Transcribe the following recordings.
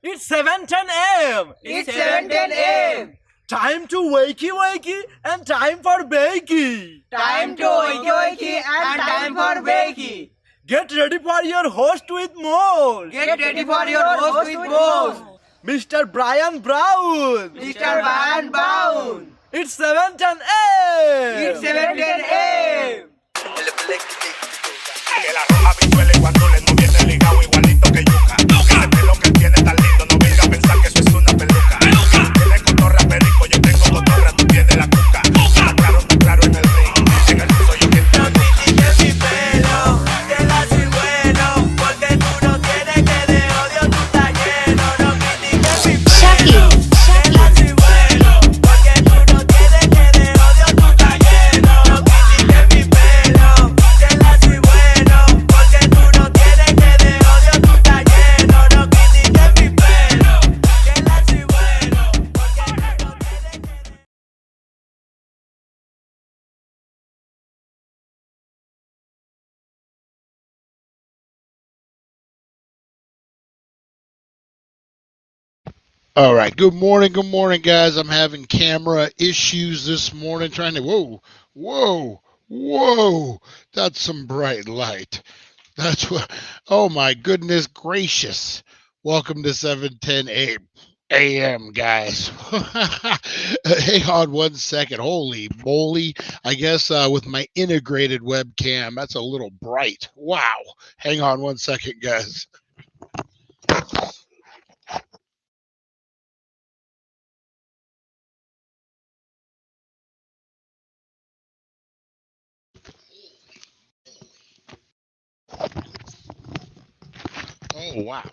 It's 7:10 a.m. It's 7:10 a.m. Time to wakey wakey and time for bakey. Time to wakey wakey and time for bakey. Get ready for your host with more. Get ready for your host with more. Mr. Brian Brown. Mr. Brian Brown. It's 7:10 a.m. It's 7:10 a.m. Que la roja visuele cuando le no viene ligado igualito que yuca. Ese pelo que él tiene tan lindo, no venga a pensar que eso es una peluca. Tiene cotorra perico, yo tengo cotorra, tú tienes la cuca. Está claro en el ring, en el piso yo quien te no critiques mi pelo, que la soy bueno, porque tú no tienes que de odio tú estás lleno. No critiques mi pelo, que la soy bueno, porque tú no tienes que de odio tú estás lleno. No critiques mi pelo, que la soy bueno, porque tú no tienes que de odio tú estás lleno. No critiques mi pelo, que la soy bueno, porque tú no tienes que de... All right. Good morning, guys. I'm having camera issues this morning. Trying to whoa. That's some bright light. That's what. Oh my goodness gracious! Welcome to 7:10 a.m. guys. Hang on 1 second. Holy moly! I guess with my integrated webcam, that's a little bright. Wow. Hang on 1 second, guys. Oh, wow.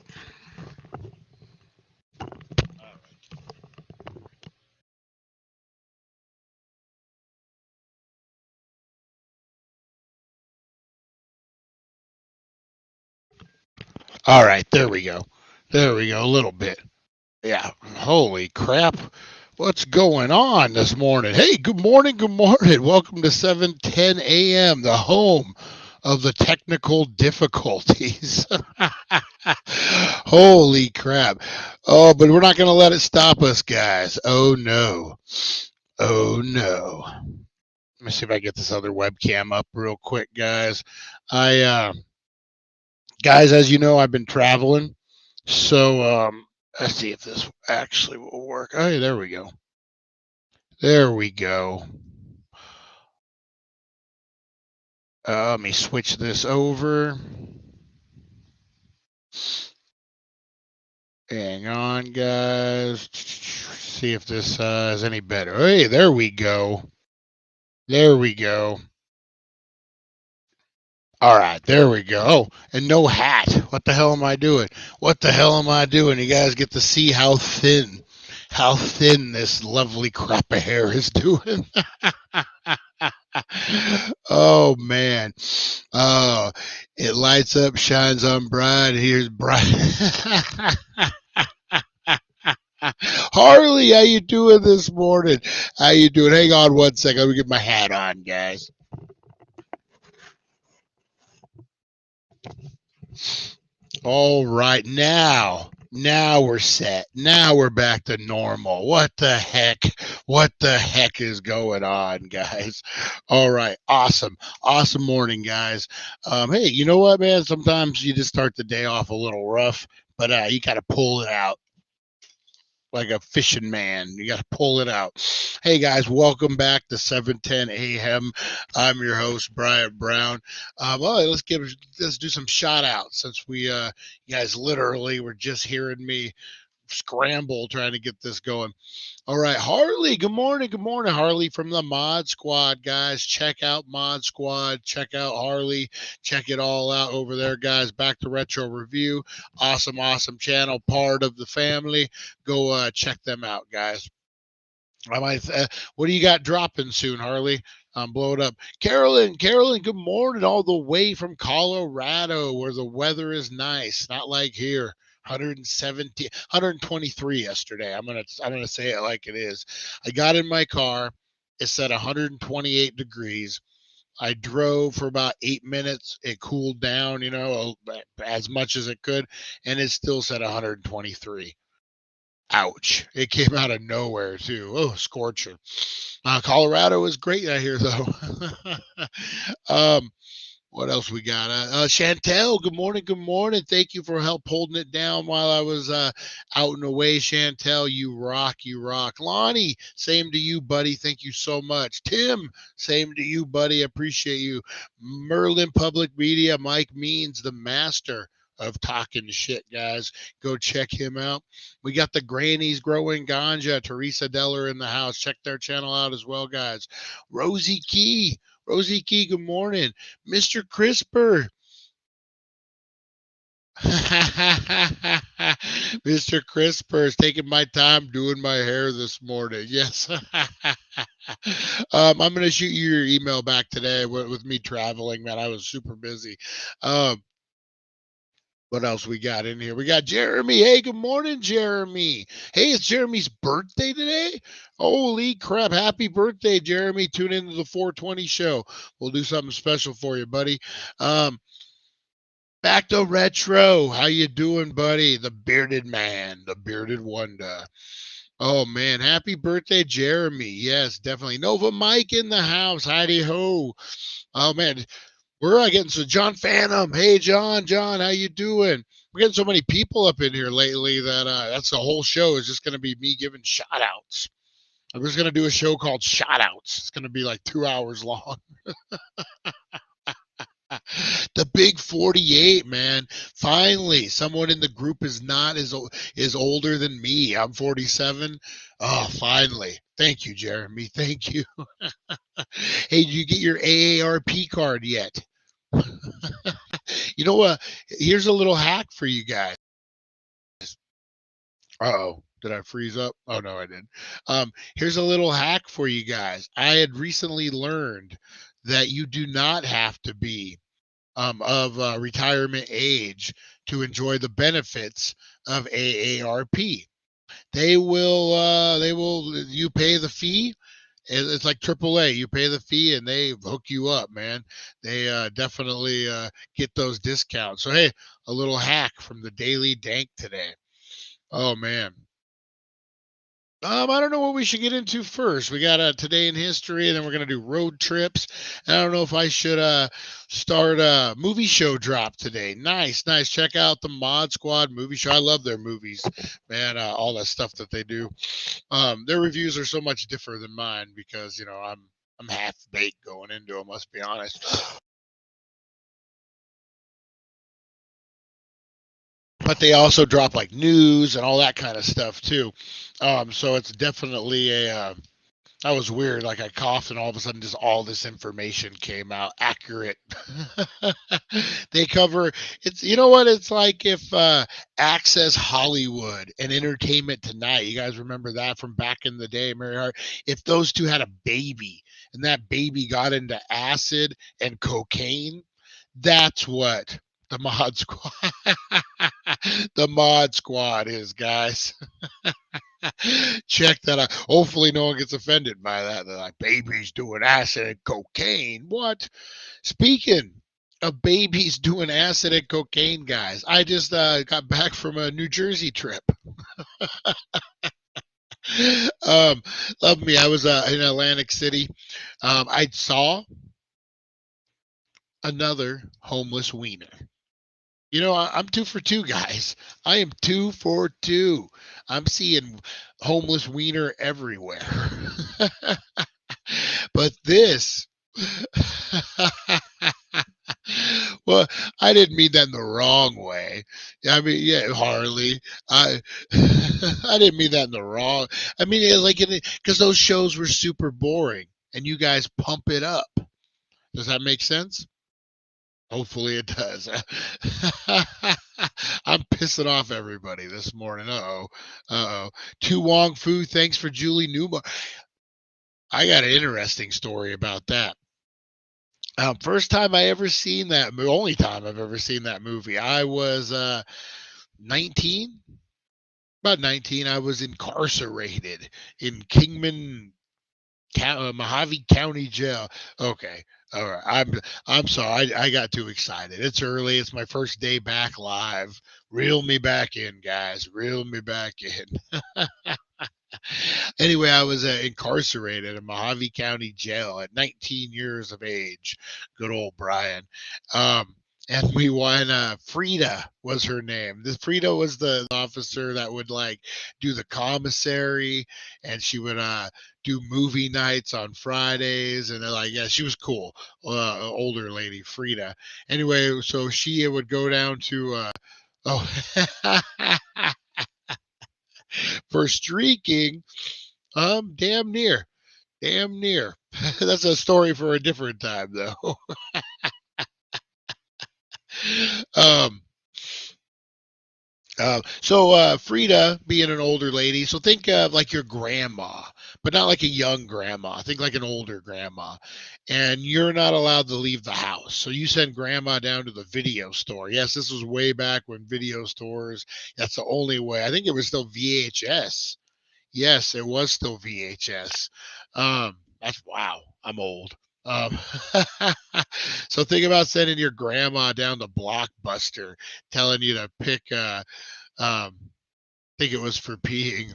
All right, there we go. A little bit. Yeah, holy crap. What's going on this morning? Hey, good morning. Welcome to 7:10 a.m., the home of the technical difficulties. Holy crap. Oh, but we're not going to let it stop us, guys. Oh, no. Let me see if I get this other webcam up real quick, guys. Guys, as you know, I've been traveling. So, let's see if this actually will work. Oh, yeah, there we go. Let me switch this over. Hang on, guys. See if this is any better. Hey, there we go. All right, there we go. Oh, and no hat. What the hell am I doing? You guys get to see how thin this lovely crop of hair is doing. Oh man. Oh, it lights up, shines on bright. Here's bright. Harley, how you doing this morning? Hang on 1 second. Let me get my hat on, guys. All right, now Now we're set. Now we're back to normal. What the heck? What the heck is going on, guys? All right. Awesome. Awesome morning, guys. Hey, you know what, man? Sometimes you just start the day off a little rough, but you got to pull it out like a fishing man. You got to pull it out. Hey guys, welcome back to 710 a.m. I'm your host Brian Brown. Well, let's do some shout outs since you guys literally were just hearing me scramble trying to get this going. All right, Harley, good morning. Good morning, Harley from the Mod Squad, guys. Check out Mod Squad. Check out Harley. Check it all out over there, guys. Back to Retro Review. Awesome, awesome channel, part of the family. Go check them out, guys. What do you got dropping soon, Harley? Blow it up. Carolyn, good morning, all the way from Colorado, where the weather is nice, not like here. 117, 123 yesterday. I'm gonna say it like it is. I got in my car. It said 128 degrees. I drove for about 8 minutes. It cooled down, as much as it could, and it still said 123. Ouch. It came out of nowhere, too. Oh, scorcher. Colorado is great out here, though. What else we got? Chantel, good morning. Good morning. Thank you for help holding it down while I was out and away. Chantel, you rock. You rock. Lonnie, same to you, buddy. Thank you so much. Tim, same to you, buddy. Appreciate you. Merlin Public Media, Mike Means, the master of talking shit, guys. Go check him out. We got the Grannies Growing Ganja, Teresa Deller in the house. Check their channel out as well, guys. Rosie Key, good morning. Mr. Crisper. Mr. Crisper is taking my time doing my hair this morning. Yes. I'm going to shoot you your email back today with me traveling, man. I was super busy. What else we got in here? We got Jeremy. Hey, good morning, Jeremy. Hey, it's Jeremy's birthday today. Holy crap. Happy birthday, Jeremy. Tune into the 420 show. We'll do something special for you, buddy. Back to retro. How you doing, buddy? The bearded man, the bearded wonder. Oh, man. Happy birthday, Jeremy. Yes, definitely. Nova Mike in the house. Heidi ho. Oh, man. We're getting so John Phantom. Hey, John, how you doing? We're getting so many people up in here lately that that's the whole show is just going to be me giving shout outs. I'm just going to do a show called Shout Outs. It's going to be like 2 hours long. The big 48, man. Finally, someone in the group is not is older than me. I'm 47. Oh, finally. Thank you, Jeremy. Thank you. Hey, did you get your AARP card yet? You know what? Here's a little hack for you guys. Uh-oh. Did I freeze up? Oh, no, I didn't. Here's a little hack for you guys. I had recently learned that you do not have to be of retirement age to enjoy the benefits of AARP. You pay the fee. It's like AAA. You pay the fee and they hook you up, man. They definitely get those discounts. So, hey, a little hack from the Daily Dank today. Oh, man. I don't know what we should get into first. We got Today in History, and then we're going to do road trips. And I don't know if I should start a movie show drop today. Nice. Check out the Mod Squad movie show. I love their movies, man, all that stuff that they do. Their reviews are so much different than mine because, I'm half-baked going into them, let's be honest. But they also drop like news and all that kind of stuff too. So it's definitely that was weird. Like I coughed and all of a sudden just all this information came out accurate. They cover it's it's like if Access Hollywood and Entertainment Tonight, you guys remember that from back in the day, Mary Hart, if those two had a baby and that baby got into acid and cocaine, that's what the Mod Squad the Mod Squad is, guys. Check that out. Hopefully no one gets offended by that. They're like, babies doing acid and cocaine. What? Speaking of babies doing acid and cocaine, guys. I just got back from a New Jersey trip. um, Love me. I was in Atlantic City. I saw another homeless wiener. You know, I'm 2 for 2, guys. I am 2 for 2. I'm seeing homeless wiener everywhere. But this, well, I didn't mean that in the wrong way. I mean, yeah, Harley. I, I didn't mean that in the wrong. I mean, like, because those shows were super boring, and you guys pump it up. Does that make sense? Hopefully it does. I'm pissing off everybody this morning. Uh-oh. Uh-oh. Tu Wong Fu, thanks for Julie Newmar. I got an interesting story about that. First time I ever seen that, only time I've ever seen that movie. I was 19, about 19. I was incarcerated in Kingman, Mojave County Jail. Okay, all right. I'm sorry. I got too excited. It's early. It's my first day back live. Reel me back in, guys. Reel me back in. Anyway, I was incarcerated in Mojave County Jail at 19 years of age. Good old Brian. Um, and we won. Frida was her name. This Frida was the officer that would like do the commissary, and she would do movie nights on Fridays, and like yeah, she was cool. Older lady, Frida. Anyway, so she would go down to oh. For streaking. Damn near. Damn near. That's a story for a different time, though. um, Frida being an older lady, so think of like your grandma, but not like a young grandma. Think like an older grandma. And you're not allowed to leave the house. So you send grandma down to the video store. Yes, this was way back when video stores, that's the only way. I think it was still VHS. Yes, it was still VHS. That's wow. I'm old. Um, so think about sending your grandma down to Blockbuster, telling you to pick. Um, think it was for peeing.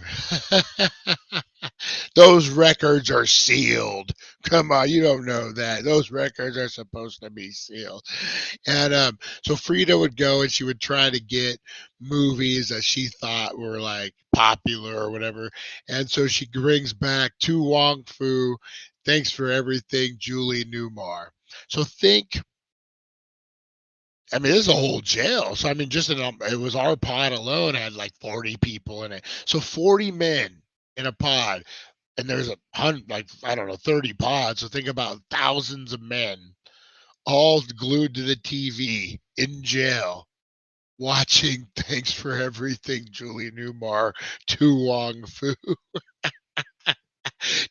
Those records are sealed. Come on, you don't know that. Those records are supposed to be sealed. And so Frida would go and she would try to get movies that she thought were like popular or whatever. And so she brings back Tu Wong Fu. Thanks for everything, Julie Newmar. So think, I mean, this is a whole jail. So I mean, just it was our pod alone had like 40 people in it. So 40 men in a pod, and there's a hundred, like I don't know, 30 pods. So think about thousands of men all glued to the TV in jail, watching Thanks for Everything, Julie Newmar, Tu Wong Fu.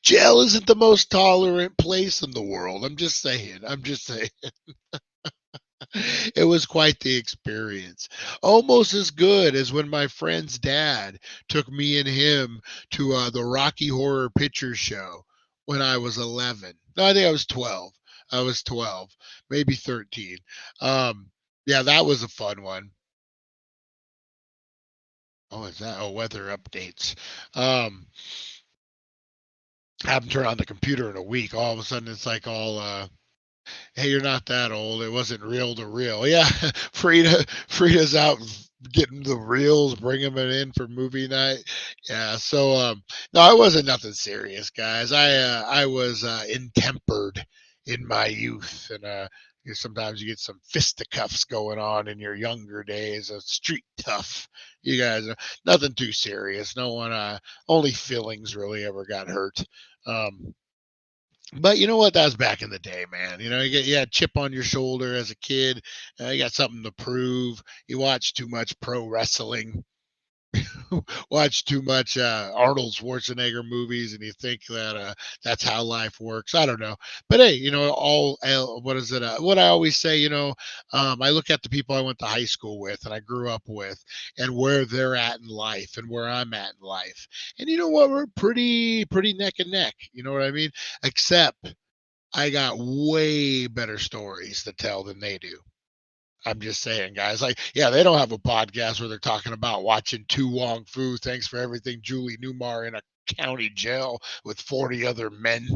Jail isn't the most tolerant place in the world. I'm just saying. I'm just saying. It was quite the experience. Almost as good as when my friend's dad took me and him to the Rocky Horror Picture Show when I was 11. No, I think I was 12. I was 12, maybe 13. Yeah, that was a fun one. Oh, is that? Oh, weather updates. Haven't turned on the computer in a week. All of a sudden, it's like all hey, you're not that old. It wasn't reel to reel. Yeah, Frida's out getting the reels, bringing it in for movie night. Yeah, so no, it wasn't nothing serious, guys. I was intempered in my youth, and sometimes you get some fisticuffs going on in your younger days. Street tough. You guys, nothing too serious. No one, only feelings really ever got hurt. But you know what? That was back in the day, man. You had a chip on your shoulder as a kid. You got something to prove. You watch too much pro wrestling, watch too much Arnold Schwarzenegger movies, and you think that that's how life works. I don't know, but hey, what is it? What I always say, I look at the people I went to high school with and I grew up with, and where they're at in life and where I'm at in life, and you know what? We're pretty neck and neck. You know what I mean? Except I got way better stories to tell than they do. I'm just saying, guys. Like, yeah, they don't have a podcast where they're talking about watching Tu Wong Fu. Thanks for everything, Julie Newmar in a county jail with 40 other men.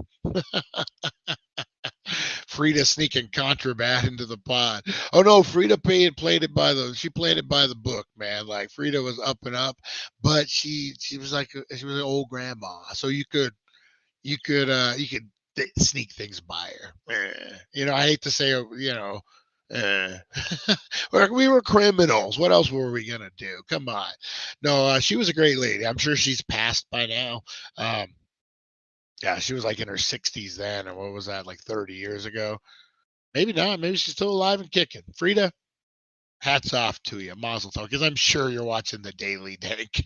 Frida sneaking contraband into the pod. Oh no, Frida played it by the book, man. Like Frida was up and up, but she was she was an old grandma, so you could sneak things by her. I hate to say, uh, we were criminals. What else were we gonna do? Come on. No, she was a great lady. I'm sure she's passed by now. Yeah, she was like in her 60s then, and what was that, like 30 years ago? Maybe not. Maybe she's still alive and kicking. Frida, hats off to you, Mazel tov, because I'm sure you're watching the Daily Dank.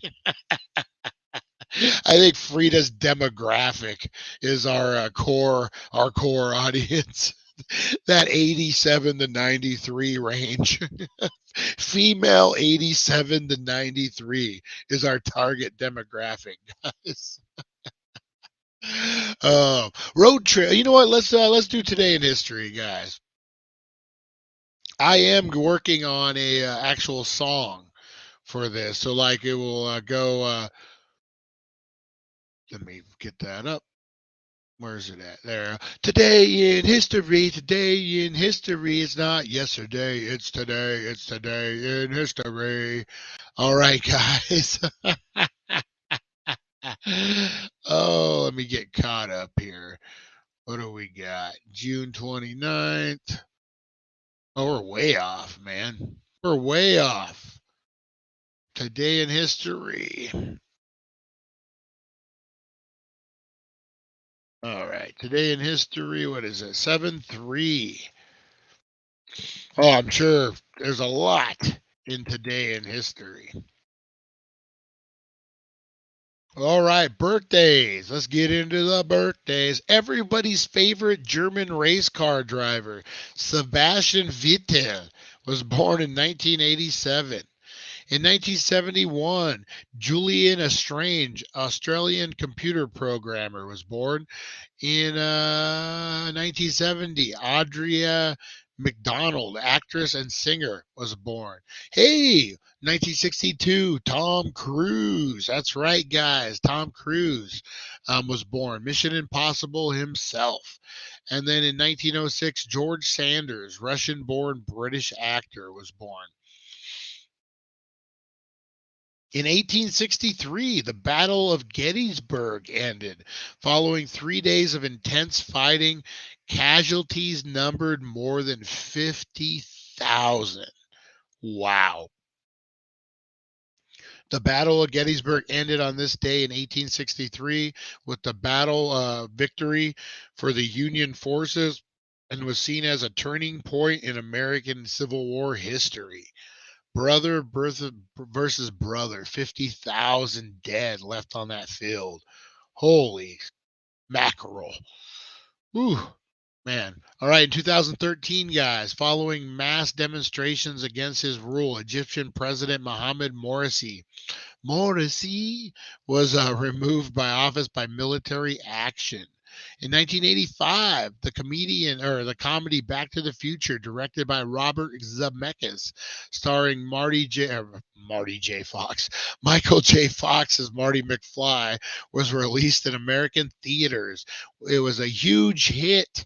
I think Frida's demographic is our core audience. That 87 to 93 range. Female 87 to 93 is our target demographic, guys. Road trip. You know what? Let's do today in history, guys. I am working on a actual song for this, so like it will go. Let me get that up. Where's it at? There. Today in history. Today in history. It's not yesterday. It's today. It's today in history. All right, guys. Oh, let me get caught up here. What do we got? June 29th. Oh, we're way off, man. We're way off. Today in history. All right. Today in history, what is it? 7-3. Oh, I'm sure there's a lot in today in history. All right, birthdays. Let's get into the birthdays. Everybody's favorite German race car driver, Sebastian Vettel, was born in 1987. In 1971, Julian Assange, Australian computer programmer, was born. In 1970, Audrey McDonald, actress and singer, was born. Hey, 1962, Tom Cruise. That's right, guys. Tom Cruise was born. Mission Impossible himself. And then in 1906, George Sanders, Russian-born British actor, was born. In 1863, the Battle of Gettysburg ended. Following 3 days of intense fighting, casualties numbered more than 50,000. Wow. The Battle of Gettysburg ended on this day in 1863 with the battle victory for the Union forces and was seen as a turning point in American Civil War history. Brother versus brother, 50,000 dead left on that field. Holy mackerel. Whew, man. All right, in 2013, guys, following mass demonstrations against his rule, Egyptian President Mohamed Morsi was removed by office by military action. In 1985, the comedy Back to the Future, directed by Robert Zemeckis, starring Michael J. Fox as Marty McFly, was released in American theaters. It was a huge hit,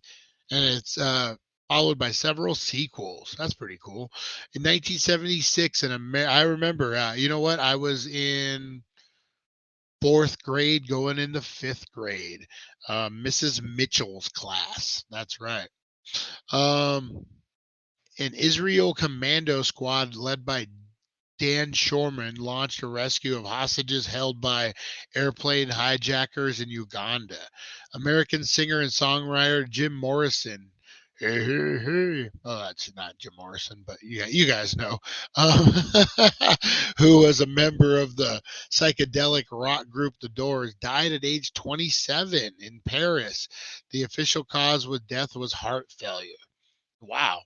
and it's followed by several sequels. That's pretty cool. In 1976, I remember, you know what? I was in 4th grade going into 5th grade. Mrs. Mitchell's class. That's right. An Israel commando squad led by Dan Shorman launched a rescue of hostages held by airplane hijackers in Uganda. American singer and songwriter Jim Morrison. Hey, hey, hey. Oh, that's not Jim Morrison, but yeah, you guys know. Who was a member of the psychedelic rock group The Doors, died at age 27 in Paris. The official cause of death was heart failure. Wow.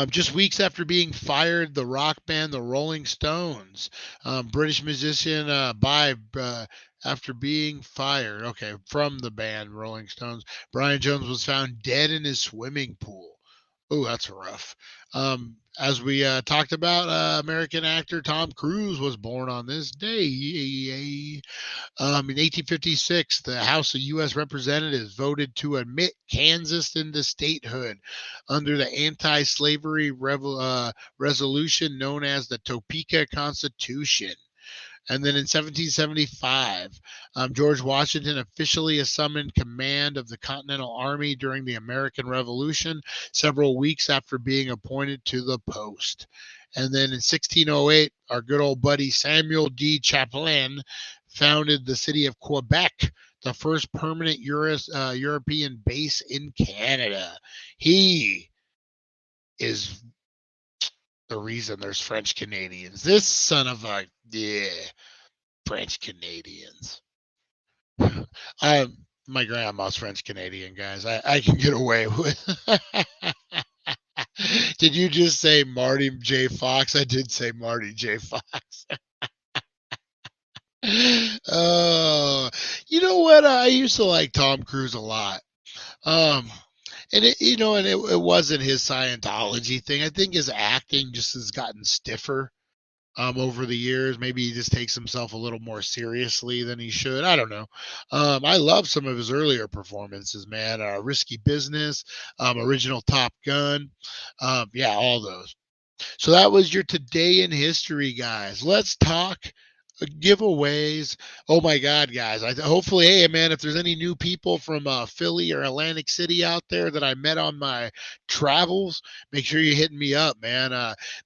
Just weeks after being fired, the rock band The Rolling Stones, British musician after being fired. Okay, from the band Rolling Stones. Brian Jones was found dead in his swimming pool. Oh, that's rough. As we talked about, American actor Tom Cruise was born on this day. In 1856, the House of U.S. Representatives voted to admit Kansas into statehood under the anti-slavery resolution known as the Topeka Constitution. And then in 1775, George Washington officially assumed command of the Continental Army during the American Revolution, several weeks after being appointed to the post. And then in 1608, our good old buddy Samuel D. Champlain founded the city of Quebec, the first permanent European base in Canada. He is the reason there's French Canadians. This son of a French Canadians. My grandma's French Canadian, guys. I can get away with. Did you just say Marty J. Fox? I did say Marty J. Fox. Oh, you know what? I used to like Tom Cruise a lot. And it wasn't his Scientology thing. I think his acting just has gotten stiffer over the years. Maybe he just takes himself a little more seriously than he should. I don't know. I love some of his earlier performances, man. Risky Business, original Top Gun. Yeah, all those. So that was your Today in History, guys. Let's talk giveaways. Oh my God, guys! Hopefully, hey man, if there's any new people from Philly or Atlantic City out there that I met on my travels, make sure you're hitting me up, man.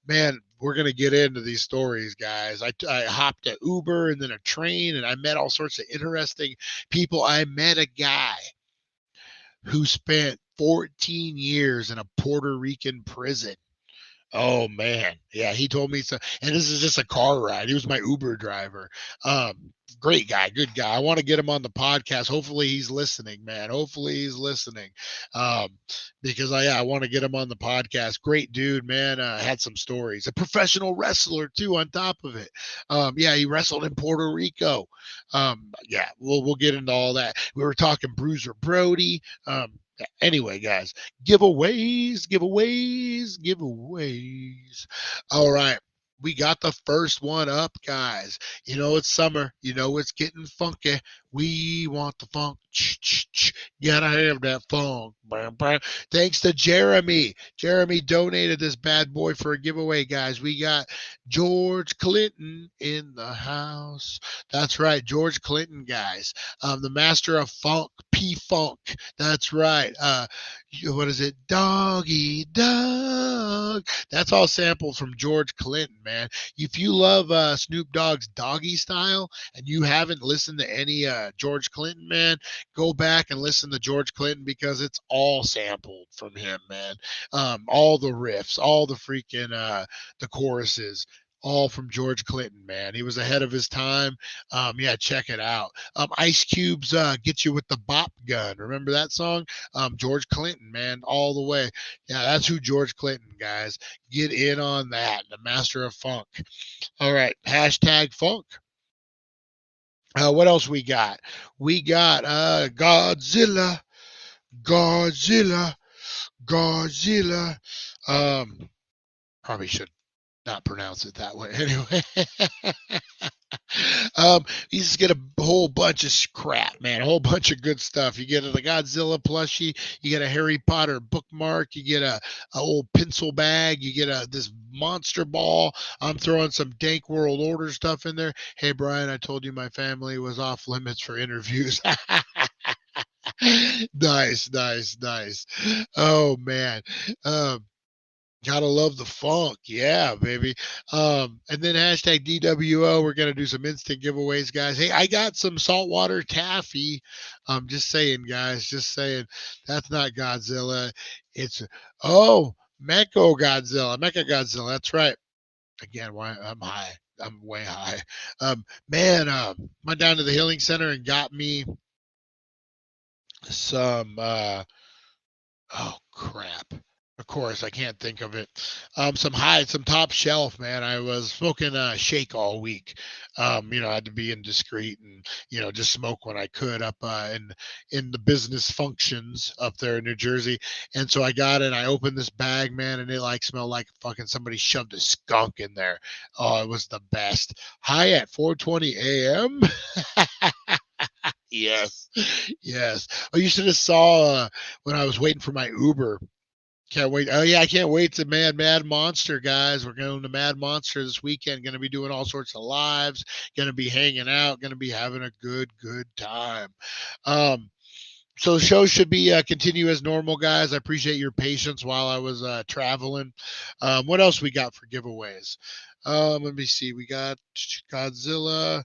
Man, we're gonna get into these stories, guys. I hopped an Uber and then a train, and I met all sorts of interesting people. I met a guy who spent 14 years in a Puerto Rican prison. Oh man, yeah, he told me so. And this is just a car ride. He was my Uber driver. Great guy, good guy. I want to get him on the podcast. Hopefully he's listening, man. Hopefully he's listening. Because I want to get him on the podcast. Great dude, man. Had some stories. A professional wrestler too. On top of it, yeah, he wrestled in Puerto Rico. Yeah, we'll get into all that. We were talking Bruiser Brody. Anyway, guys, giveaways. All right. We got the first one up, guys. You know it's summer. You know it's getting funky. We want the funk. Gotta have that funk. Thanks to Jeremy. Jeremy donated this bad boy for a giveaway, guys. We got George Clinton in the house. That's right, George Clinton, guys. The master of funk, P-Funk. That's right. What is it? Doggy Dog. That's all sampled from George Clinton, man. If you love Snoop Dogg's Doggy Style and you haven't listened to any George Clinton, man, go back and listen to George Clinton because it's all sampled from him, man. All the riffs, all the freaking the choruses, all from George Clinton, man. He was ahead of his time. Yeah, check it out. Ice Cube's Get You With the Bop Gun. Remember that song? George Clinton, man, all the way. Yeah, that's who George Clinton, guys. Get in on that. The master of funk. All right, hashtag funk. What else we got? We got Godzilla. Probably should not pronounce it that way. Anyway, you just get a whole bunch of crap, man. A whole bunch of good stuff. You get the Godzilla plushie. You get a Harry Potter bookmark. You get a old pencil bag. You get this monster ball. I'm throwing some Dank World Order stuff in there. Hey, Brian, I told you my family was off limits for interviews. Nice. Oh man. Gotta love the funk. Yeah, baby. And then hashtag DWO. We're going to do some instant giveaways, guys. Hey, I got some saltwater taffy. Just saying, guys. Just saying. That's not Godzilla. It's, Mecha Godzilla. That's right. Again, why I'm high. I'm way high. Man, went down to the healing center and got me some, oh, crap. I Of course, I can't think of it. Some top shelf, man. I was smoking shake all week. I had to be indiscreet and just smoke when I could up in the business functions up there in New Jersey. And so I got it. I opened this bag, man, and it like smelled like fucking somebody shoved a skunk in there. Oh, it was the best. High at 4:20 a.m. Yes, yes. Oh, you should have saw when I was waiting for my Uber. Can't wait. Oh yeah, I can't wait to Mad Monster, guys. We're going to Mad Monster this weekend. Going to be doing all sorts of lives. Going to be hanging out. Going to be having a good time. So the show should be continue as normal, guys. I appreciate your patience while I was traveling. What else we got for giveaways? Let me see. We got Godzilla.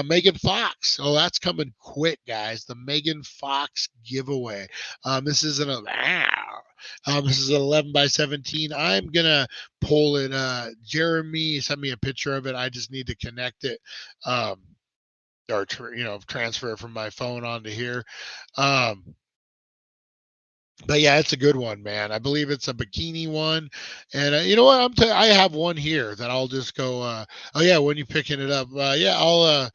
Megan Fox. Oh, that's coming quick, guys. The Megan Fox giveaway. This is an 11 by 17. I'm gonna pull it. Jeremy sent me a picture of it. I just need to connect it, or transfer it from my phone onto here. But yeah, it's a good one, man. I believe it's a bikini one, and you know what? I have one here that I'll just go. Oh yeah, when you picking it up, yeah, I'll.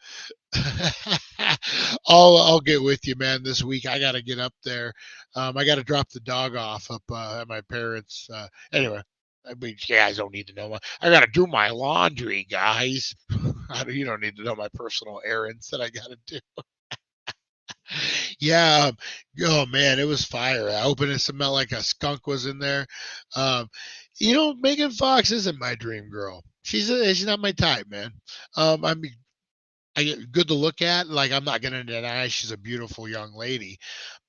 I'll get with you, man. This week I got to get up there. I got to drop the dog off up at my parents. Anyway, I mean, you guys don't need to know. I got to do my laundry, guys. You don't need to know my personal errands that I got to do. Yeah. Oh man, it was fire. I opened it, smelled like a skunk was in there. Megan Fox isn't my dream girl. She's not my type, man. I mean, good to look at. Like, I'm not gonna deny she's a beautiful young lady,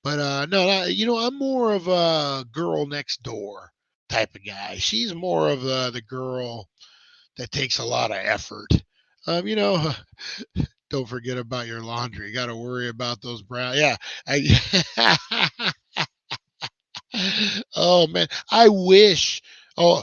but no, I'm more of a girl next door type of guy. She's more of the girl that takes a lot of effort. Don't forget about your laundry. You got to worry about those brown. Yeah. Oh man, I wish. Oh,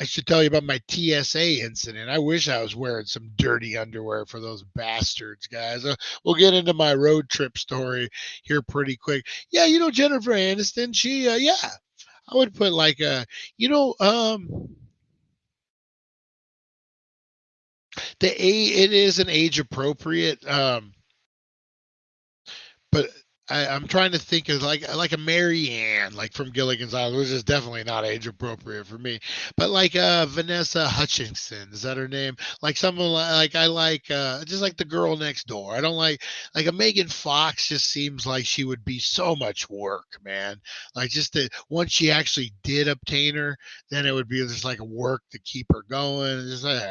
I should tell you about my TSA incident. I wish I was wearing some dirty underwear for those bastards, guys. We'll get into my road trip story here pretty quick. Yeah, Jennifer Aniston. She, yeah, I would put like it is an age appropriate, but I'm trying to think of like a Mary Ann, like from Gilligan's Island, which is definitely not age appropriate for me. But like Vanessa Hutchinson, is that her name? Like someone like I like just like the girl next door. I don't like a Megan Fox. Just seems like she would be so much work, man. Like once she actually did obtain her, then it would be just like a work to keep her going. Just like.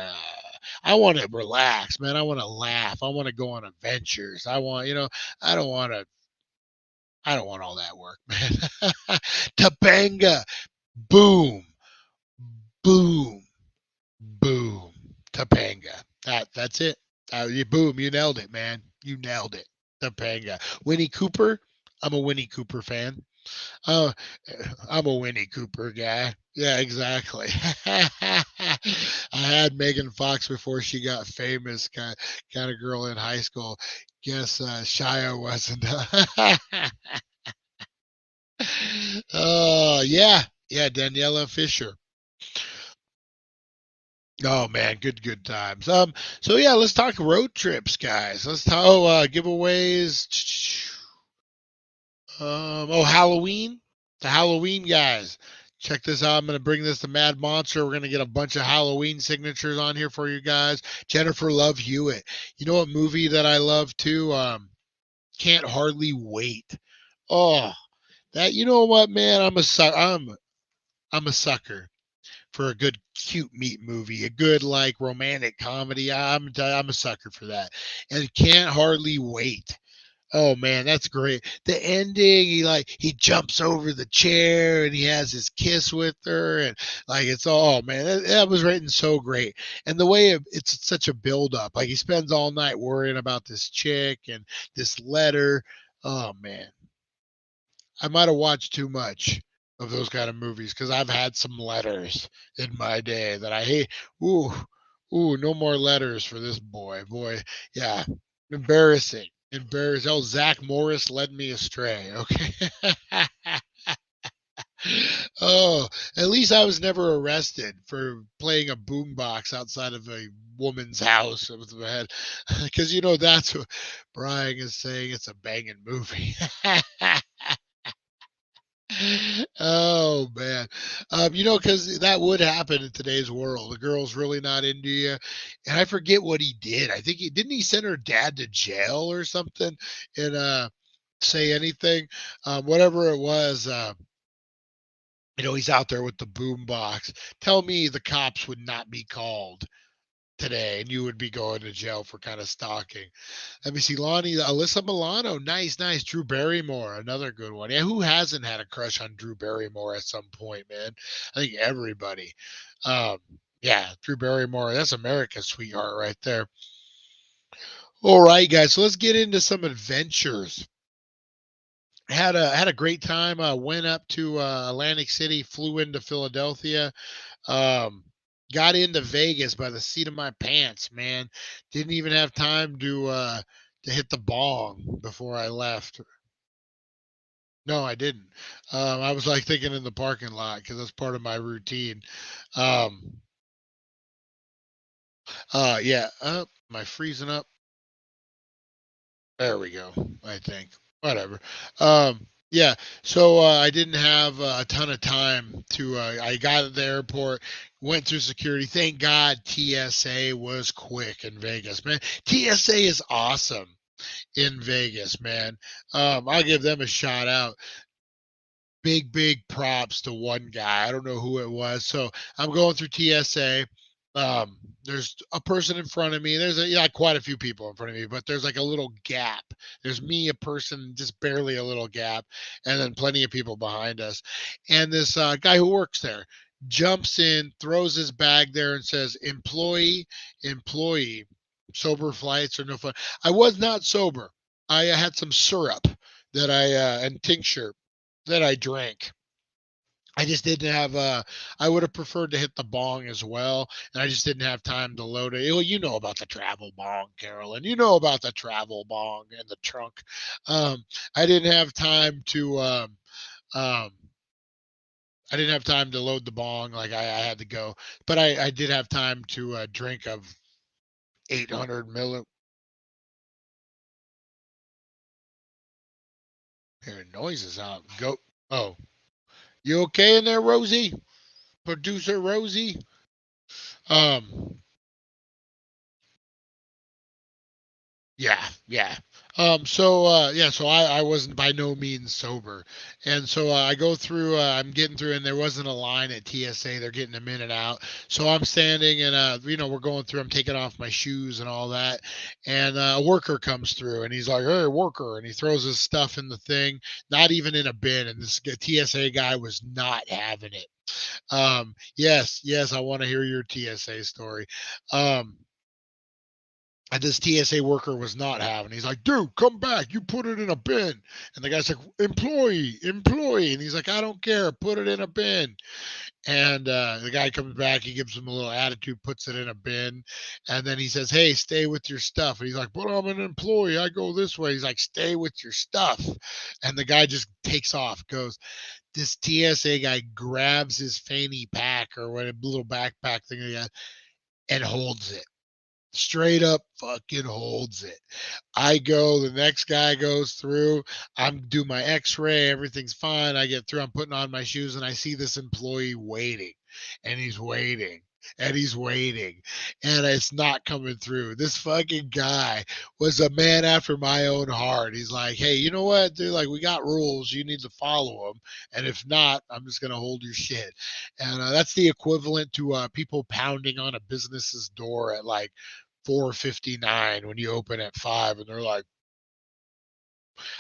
I want to relax, man. I want to laugh. I want to go on adventures. I want, I don't want all that work, man. Topanga. Boom. Boom. Boom. Topanga. That's it. Boom. You nailed it, man. You nailed it. Topanga. Winnie Cooper. I'm a Winnie Cooper fan. I'm a Winnie Cooper guy. Yeah, exactly. I had Megan Fox before she got famous, kind of girl in high school. Guess Shia wasn't. Oh yeah, Daniela Fisher. Oh man, good times. So yeah, let's talk road trips, guys. Let's talk giveaways. Halloween. The Halloween guys. Check this out. I'm going to bring this to Mad Monster. We're going to get a bunch of Halloween signatures on here for you guys. Jennifer Love Hewitt. You know what movie that I love too? Can't Hardly Wait. Oh, you know what, man? I'm a sucker for a good cute meat movie, a good like romantic comedy. I'm a sucker for that. And Can't Hardly Wait. Oh man, that's great. The ending, he jumps over the chair and he has his kiss with her, and like man, that was written so great. And the way it's such a build up. Like he spends all night worrying about this chick and this letter. Oh man. I might have watched too much of those kind of movies because I've had some letters in my day that I hate. Ooh, no more letters for this boy. Boy, yeah. Embarrassing. Oh, Zach Morris led me astray. Okay. Oh, at least I was never arrested for playing a boombox outside of a woman's house with my head, because that's what Brian is saying. It's a banging movie. Oh man, because that would happen in today's world. The girl's really not into you, and I forget what he did. I think he send her dad to jail or something, and say anything, whatever it was. He's out there with the boom box. Tell me the cops would not be called today, and you would be going to jail for kind of stalking. Let me see, Lonnie, Alyssa Milano, nice, nice. Drew Barrymore, another good one. Yeah, who hasn't had a crush on Drew Barrymore at some point, man? I think everybody. Um, yeah, Drew Barrymore, that's America's sweetheart right there. All right, guys, so let's get into some adventures. Had a great time. Went up to Atlantic City, flew into Philadelphia. Um, got into Vegas by the seat of my pants, man. Didn't even have time to hit the bong before I left. No, I didn't. I was like thinking in the parking lot because that's part of my routine. Um, yeah. Am I freezing up? There we go. I think. Whatever. Yeah. So I didn't have a ton of time to. I got at the airport, went through security. Thank God TSA was quick in Vegas, man. TSA is awesome in Vegas, man. I'll give them a shout out. Big props to one guy. I don't know who it was. So I'm going through TSA. There's a person in front of me. There's quite a few people in front of me, but there's like a little gap. There's me, a person, just barely a little gap, and then plenty of people behind us. And this guy who works there jumps in, throws his bag there, and says, "Employee, sober flights or no fun." I was not sober. I had some syrup that and tincture that I drank. I just didn't have I would have preferred to hit the bong as well, and I just didn't have time to load it. Well, you know about the travel bong, Carolyn. You know about the travel bong in the trunk. I didn't have time to um I didn't have time to load the bong, like I had to go, but I did have time to drink of 800 milli. Hearing noises out. Go. Oh, you okay in there, Rosie? Producer Rosie. Um, yeah. So I wasn't by no means sober. And so I go through I'm getting through, and there wasn't a line at TSA. They're getting them in and out. So I'm standing, and we're going through, I'm taking off my shoes and all that. And a worker comes through, and he's like, "Hey, worker." And he throws his stuff in the thing, not even in a bin, and this TSA guy was not having it. Yes, I want to hear your TSA story. Um and this TSA worker was not having. He's like, "Dude, come back. You put it in a bin." And the guy's like, employee. And he's like, "I don't care. Put it in a bin." And the guy comes back. He gives him a little attitude, puts it in a bin. And then he says, "Hey, stay with your stuff." And he's like, "But I'm an employee. I go this way." He's like, "Stay with your stuff." And the guy just takes off, goes. This TSA guy grabs his fanny pack or what, a little backpack thing he got, and holds it. Straight up fucking holds it. I go, the next guy goes through. I'm do my x-ray, everything's fine. I get through, I'm putting on my shoes, and I see this employee waiting, and he's waiting. And he's waiting, and it's not coming through. This fucking guy was a man after my own heart. He's like, "Hey, you know what, dude? Like, we got rules. You need to follow them. And if not, I'm just gonna hold your shit." And that's the equivalent to people pounding on a business's door at like 4:59 when you open at 5, and they're like,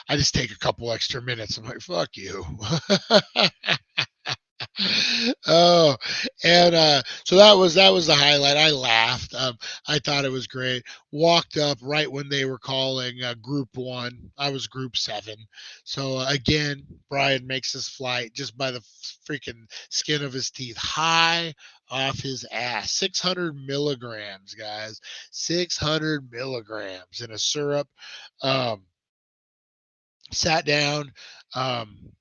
"I just take a couple extra minutes." I'm like, "Fuck you." Oh, and so that was the highlight. I laughed. I thought it was great. Walked up right when they were calling Group One. I was Group Seven. So again, Brian makes his flight just by the freaking skin of his teeth, high off his ass. 600 milligrams, guys. 600 milligrams in a syrup. Um, Sat down. Um,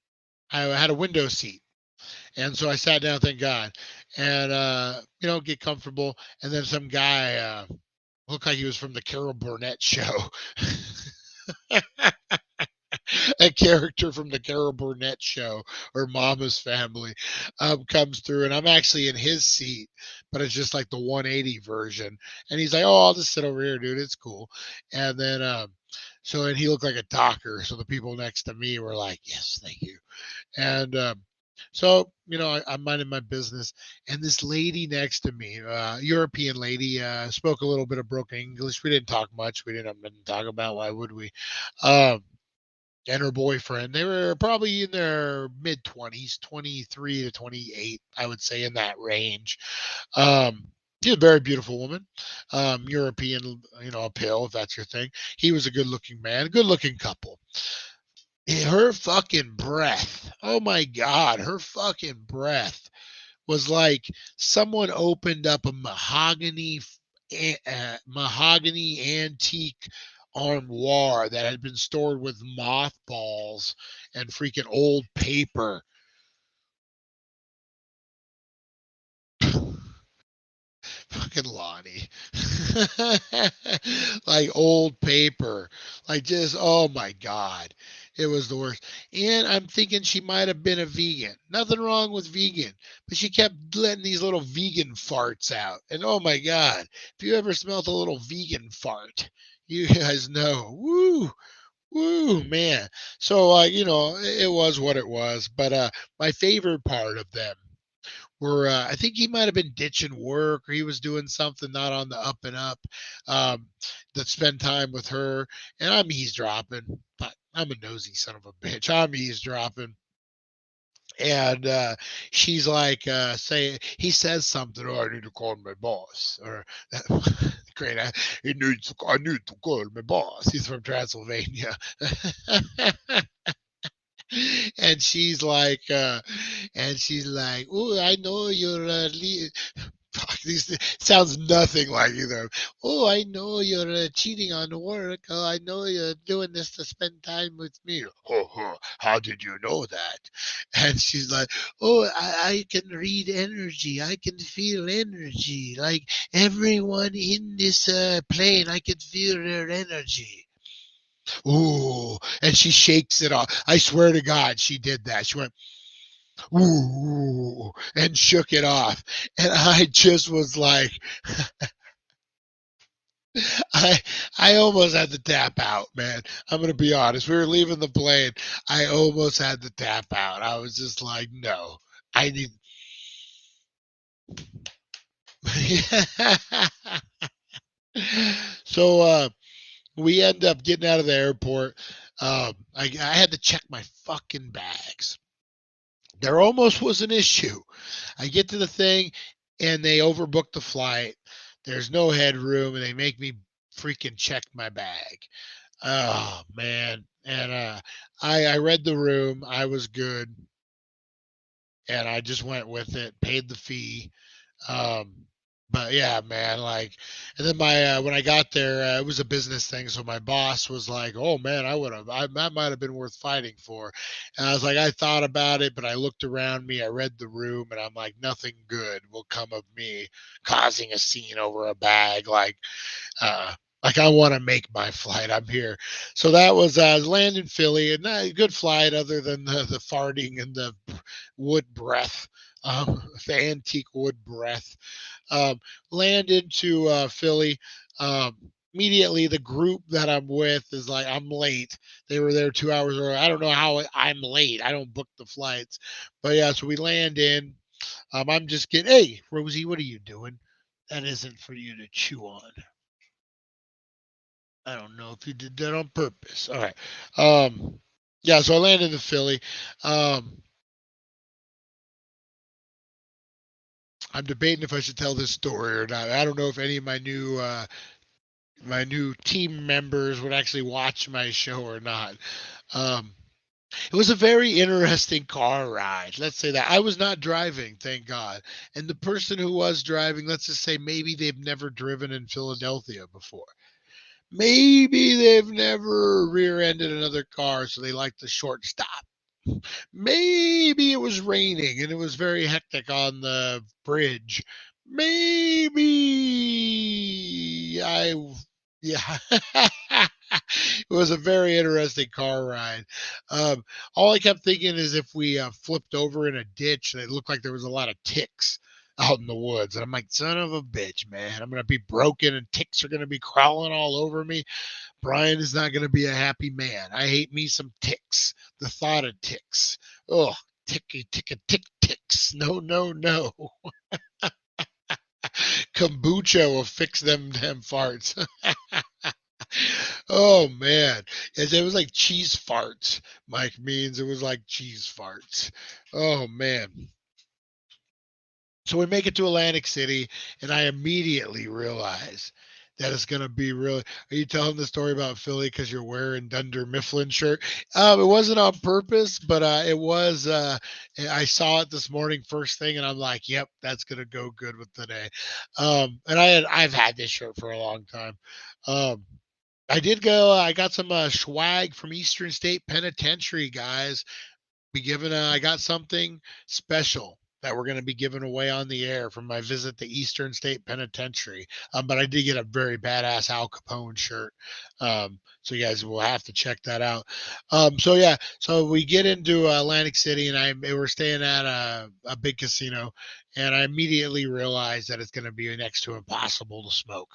I had a window seat, And so I sat down, thank God, and get comfortable. And then some guy looked like he was from the Carol Burnett show. A character from the Carol Burnett show or Mama's Family comes through, and I'm actually in his seat, but it's just like the 180 version. And he's like, "Oh, I'll just sit over here, dude. It's cool." And then, and he looked like a talker, so the people next to me were like, "Yes, thank you." And I'm minding my business, and this lady next to me, European lady, spoke a little bit of broken English. We didn't talk much. We didn't talk about, why would we? And her boyfriend, they were probably in their mid 20s, 23 to 28, I would say, in that range. She's a very beautiful woman, European, appeal, if that's your thing. He was a good looking man, good looking couple. Her fucking breath, oh my God, her fucking breath was like someone opened up a mahogany antique armoire that had been stored with mothballs and freaking old paper. Fucking Lonnie. Like old paper. Like, just, oh my God. It was the worst. And I'm thinking she might have been a vegan. Nothing wrong with vegan. But she kept letting these little vegan farts out. And oh my God. If you ever smelled a little vegan fart, you guys know. Woo. Woo, man. So, it was what it was. But my favorite part of them were, I think he might have been ditching work, or he was doing something not on the up and up, that spend time with her. And I'm eavesdropping. I'm a nosy son of a bitch. I'm eavesdropping. And she's like, he says something, "Oh, I need to call my boss," or great, I need to call my boss. He's from Transylvania. And she's like, "Oh, I know you're fuck, these sounds nothing like either. "Oh, I know you're cheating on work. Oh, I know you're doing this to spend time with me." "Oh, how did you know that?" And she's like, "Oh, I can read energy. I can feel energy. Like everyone in this plane, I can feel their energy." Ooh, and she shakes it off. I swear to God, she did that. She went, "Ooh," and shook it off. And I just was like, I I almost had to tap out, man. I'm gonna be honest. We were leaving the plane. I almost had to tap out. I was just like, no, I need. So we end up getting out of the airport. I had to check my fucking bags. There almost was an issue. I get to the thing, and they overbooked the flight. There's no headroom, and they make me freaking check my bag. Oh man. And I read the room. I was good, and I just went with it, paid the fee. Um, but yeah, man, like, and then when I got there, it was a business thing, so my boss was like, "Oh man, that might have been worth fighting for." And I was like, I thought about it, but I looked around me, I read the room, and I'm like, nothing good will come of me causing a scene over a bag. Uh, like I want to make my flight. I'm here. So that was land in Philly, and a good flight, other than the farting and the wood breath, the antique wood breath. Land into Philly. Um, Immediately, the group that I'm with is like, I'm late. They were there 2 hours early. I don't know how I'm late. I don't book the flights, but yeah. So we land in. I'm just getting. Hey, Rosie, what are you doing? That isn't for you to chew on. I don't know if you did that on purpose. All right. Yeah, so I landed in Philly. Um, I'm debating if I should tell this story or not. I don't know if any of my new team members would actually watch my show or not. Um, it was a very interesting car ride. Let's say that. I was not driving, thank God. And the person who was driving, let's just say maybe they've never driven in Philadelphia before. Maybe they've never rear-ended another car, so they like the short stop. Maybe it was raining and it was very hectic on the bridge. Maybe yeah. It was a very interesting car ride. Um, all I kept thinking is if we flipped over in a ditch, and it looked like there was a lot of ticks out in the woods. And I'm like, son of a bitch, man. I'm going to be broken and ticks are going to be crawling all over me. Brian is not going to be a happy man. I hate me some ticks. The thought of ticks. Oh, ticky, ticky, tick, ticks. No, no, no. Kombucha will fix them damn farts. Oh man, it was like cheese farts. Mike means it was like cheese farts. Oh man. So we make it to Atlantic City, and I immediately realize that it's going to be really. Are you telling the story about Philly because you're wearing Dunder Mifflin shirt? It wasn't on purpose, but it was. I saw it this morning first thing, and I'm like, "Yep, that's going to go good with today." And I've had this shirt for a long time. Um, I did go. I got some swag from Eastern State Penitentiary, guys. I got something special that we're going to be giving away on the air from my visit to Eastern State Penitentiary. But I did get a very badass Al Capone shirt. So you guys will have to check that out. So yeah, so we get into Atlantic City, and we're staying at a big casino, and I immediately realized that it's going to be next to impossible to smoke.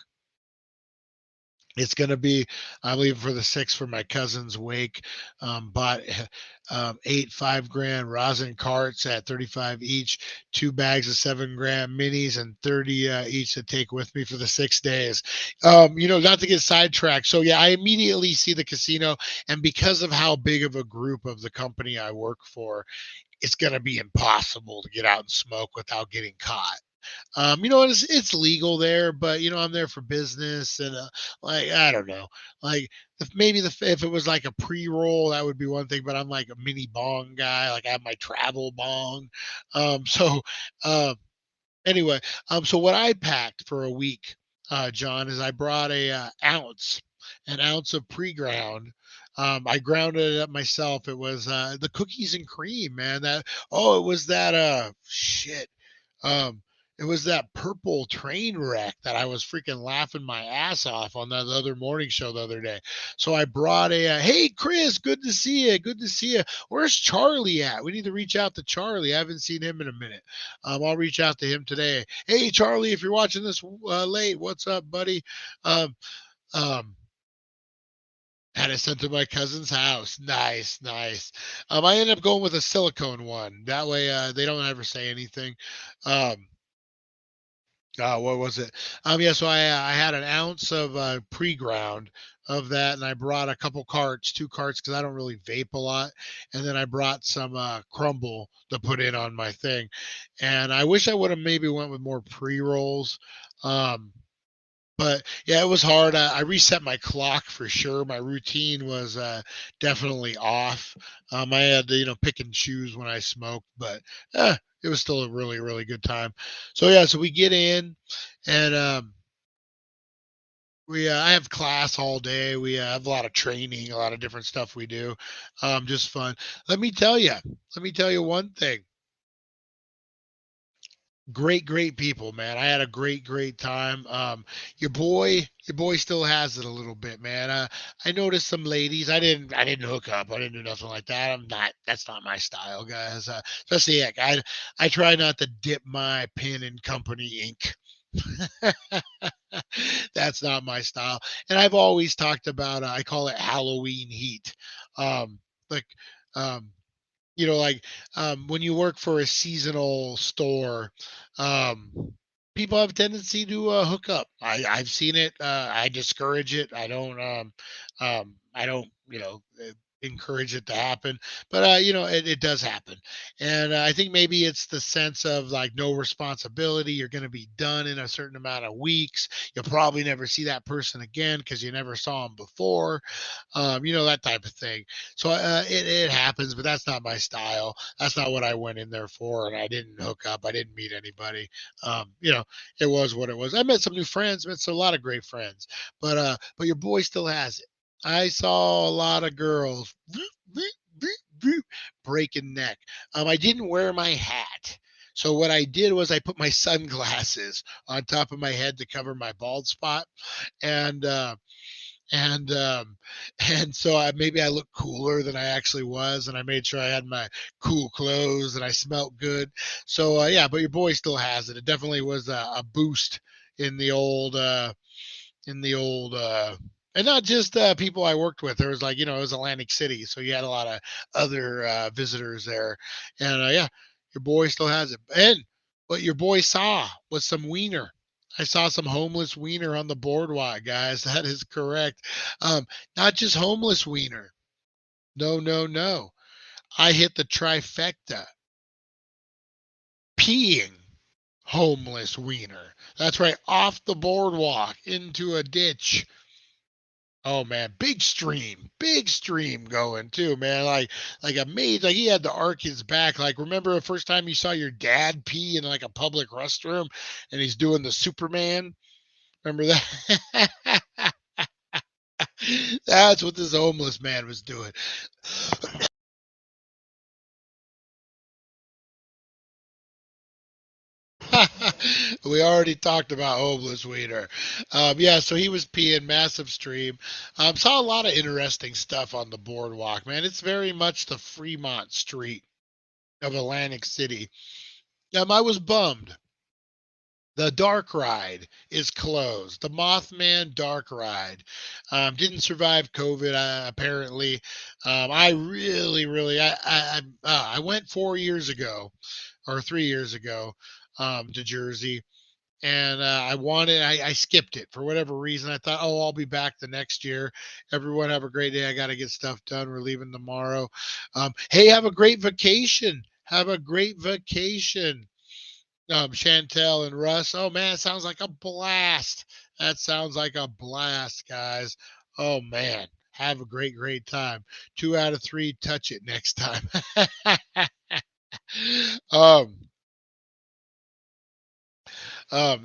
It's going to be, I'm leaving for the 6th for my cousin's wake. Bought 8 5-gram rosin carts at 35 each, 2 bags of 7-gram minis, and 30 each to take with me for the 6 days. Not to get sidetracked. So yeah, I immediately see the casino, and because of how big of a group of the company I work for, it's going to be impossible to get out and smoke without getting caught. It's legal there, but I'm there for business, and like I don't know, like if it was like a pre-roll, that would be one thing. But I'm like a mini bong guy, like I have my travel bong. So anyway, so what I packed for a week, John, is I brought an ounce of pre-ground. I grounded it up myself. It was the cookies and cream, man. It was that shit. Um, it was that purple train wreck that I was freaking laughing my ass off on that other morning show the other day. So I brought hey, Chris, good to see you. Good to see you. Where's Charlie at? We need to reach out to Charlie. I haven't seen him in a minute. I'll reach out to him today. Hey, Charlie, if you're watching this late, what's up, buddy? Um, um, Had it sent to my cousin's house. Nice, nice. I ended up going with a silicone one. That way, they don't ever say anything. Um, what was it? Yeah, so I had an ounce of pre-ground of that, and I brought a couple carts, 2 carts, because I don't really vape a lot, and then I brought some crumble to put in on my thing, and I wish I would have maybe went with more pre-rolls. But yeah, it was hard. I reset my clock for sure. My routine was definitely off. I had to, pick and choose when I smoked, but it was still a really, really good time. So yeah, so we get in, and I have class all day. We have a lot of training, a lot of different stuff we do. Just fun. Let me tell you. Let me tell you one thing. Great people, man. I had a great time. Your boy still has it a little bit, man. I noticed some ladies. I didn't hook up. I didn't do nothing like that. That's not my style, guys. Especially heck, I try not to dip my pen in company ink. That's not my style. And I've always talked about I call it Halloween heat. Like um like when you work for a seasonal store, um, people have a tendency to hook up. I've seen it. I discourage it. I don't encourage it to happen, but it does happen. And I think maybe it's the sense of like no responsibility. You're going to be done in a certain amount of weeks. You'll probably never see that person again because you never saw them before. That type of thing. So it happens, but that's not my style. That's not what I went in there for, and I didn't hook up. I didn't meet anybody. It was what it was. I met some new friends, met a lot of great friends, but your boy still has it. I saw a lot of girls breaking neck. I didn't wear my hat. So what I did was I put my sunglasses on top of my head to cover my bald spot, and and um, and so maybe I looked cooler than I actually was, and I made sure I had my cool clothes and I smelled good. So yeah, but your boy still has it. It definitely was a boost in the old and not just people I worked with. There was like, it was Atlantic City, so you had a lot of other visitors there, and yeah, your boy still has it. And what your boy saw was some wiener. I saw some homeless wiener on the boardwalk, guys. That is correct. Not just homeless wiener. No, no, no. I hit the trifecta. Peeing homeless wiener. That's right, off the boardwalk into a ditch. Oh man, big stream going too, man. Like amazing. Like he had to arc his back. Like remember the first time you saw your dad pee in like a public restroom, and he's doing the Superman. Remember that? That's what this homeless man was doing. We already talked about homeless wiener. Yeah, so he was peeing massive stream. Saw a lot of interesting stuff on the boardwalk, man. It's very much the Fremont Street of Atlantic City. I was bummed. The dark ride is closed. The Mothman dark ride didn't survive COVID. Apparently, I really, really, I went 4 years ago or 3 years ago to Jersey, and I skipped it for whatever reason. I thought, oh, I'll be back the next year. Everyone have a great day. I got to get stuff done. We're leaving tomorrow. Hey, have a great vacation. Have a great vacation. Chantel and Russ. Oh man, it sounds like a blast. That sounds like a blast, guys. Oh man, have a great, great time. 2 out of 3, touch it next time. um,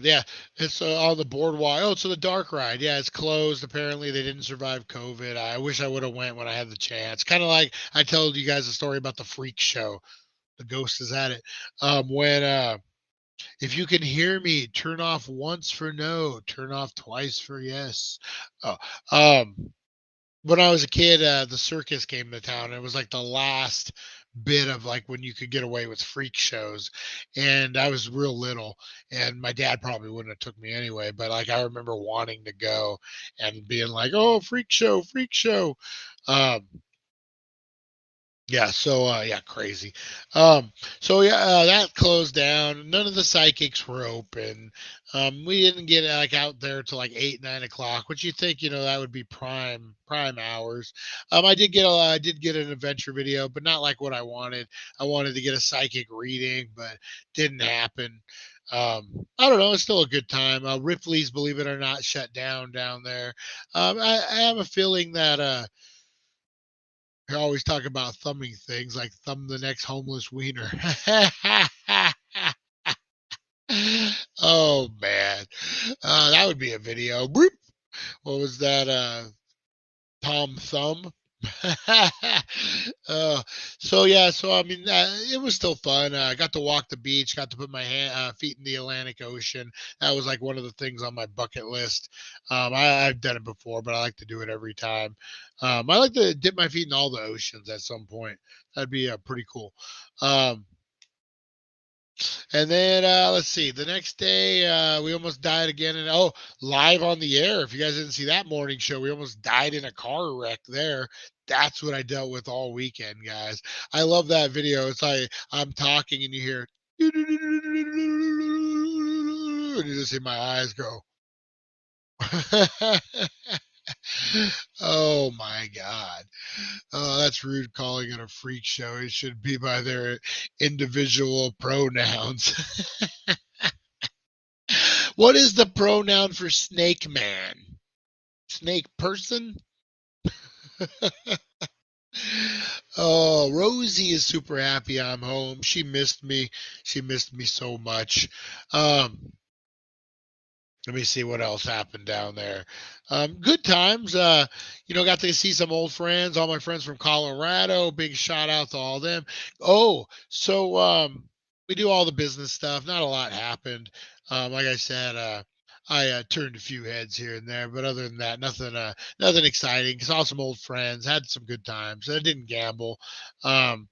yeah, it's on the boardwalk. Oh, so the dark ride, yeah, it's closed. Apparently, they didn't survive COVID. I wish I would have went when I had the chance. Kind of like I told you guys a story about the freak show. The ghost is at it. When If you can hear me, turn off once for no, turn off twice for yes. Oh, when I was a kid, the circus came to town. It was like the last bit of like when you could get away with freak shows, and I was real little, and my dad probably wouldn't have took me anyway. But like I remember wanting to go and being like, "Oh, freak show, freak show." Um, yeah, so yeah, crazy. So yeah, that closed down. None of the psychics were open. We didn't get like out there till like 8, 9 o'clock, which you think, that would be prime hours. I did get an adventure video, but not like what I wanted. I wanted to get a psychic reading, but didn't happen. I don't know. It's still a good time. Ripley's, believe it or not, shut down there. I have a feeling that I always talk about thumbing things, like thumb the next homeless wiener. Oh man, that would be a video. Boop. What was that? Tom Thumb. uh, so yeah, so I mean, it was still fun. I got to walk the beach, got to put my feet in the Atlantic Ocean. That was like one of the things on my bucket list. I've done it before, but I like to do it every time. I like to dip my feet in all the oceans at some point. That'd be pretty cool. And then let's see. The next day, we almost died again. And live on the air. If you guys didn't see that morning show, we almost died in a car wreck there. That's what I dealt with all weekend, guys. I love that video. It's like I'm talking and you hear, and you just see my eyes go. Oh my God. Oh, that's rude calling it a freak show. It should be by their individual pronouns. What is the pronoun for snake man? Snake person? Oh, Rosie is super happy I'm home. She missed me. She missed me so much. Let me see what else happened down there. Good times. Got to see some old friends, all my friends from Colorado. Big shout out to all them. Oh, so we do all the business stuff. Not a lot happened. Like I said, I turned a few heads here and there, but other than that, nothing exciting. Saw some old friends, had some good times. I didn't gamble. Um,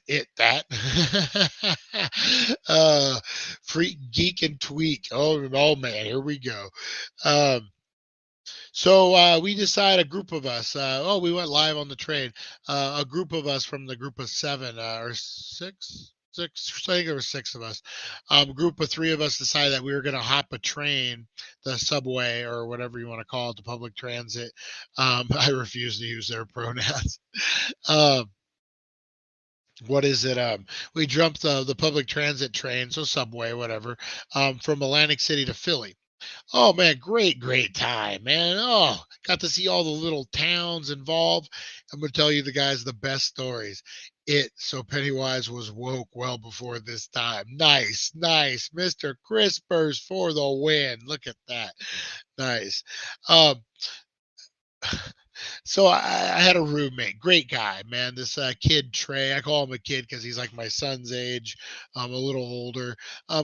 it that uh freak geek and tweak. Oh man, here we go. um so we decide, a group of us, we went live on the train. A group of us from the group of seven, or six, I think there were six of us. A group of three of us decided that we were going to hop a train, the subway or whatever you want to call it, the public transit. I refuse to use their pronouns. um what is it? We jumped the public transit train, so subway, whatever, from Atlantic City to Philly. Oh man, great time, man. Oh, got to see all the little towns involved. I'm gonna tell you the guys the best stories. So Pennywise was woke well before this time. Nice, Mr. Crispers for the win. Look at that. Nice. Um, so I had a roommate, great guy, man. This kid Trey, I call him a kid because he's like my son's age, a little older.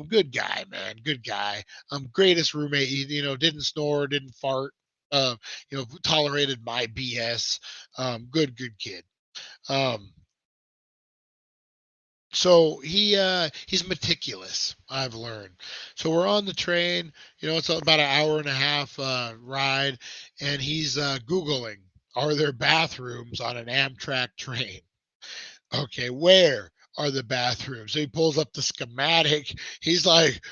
Good guy, man, good guy. Greatest roommate. He, didn't snore, didn't fart. Tolerated my BS. Good kid. Um, so he's meticulous, I've learned. So we're on the train, it's about an hour and a half ride, and he's Googling, are there bathrooms on an Amtrak train? Okay, where are the bathrooms? So he pulls up the schematic. He's like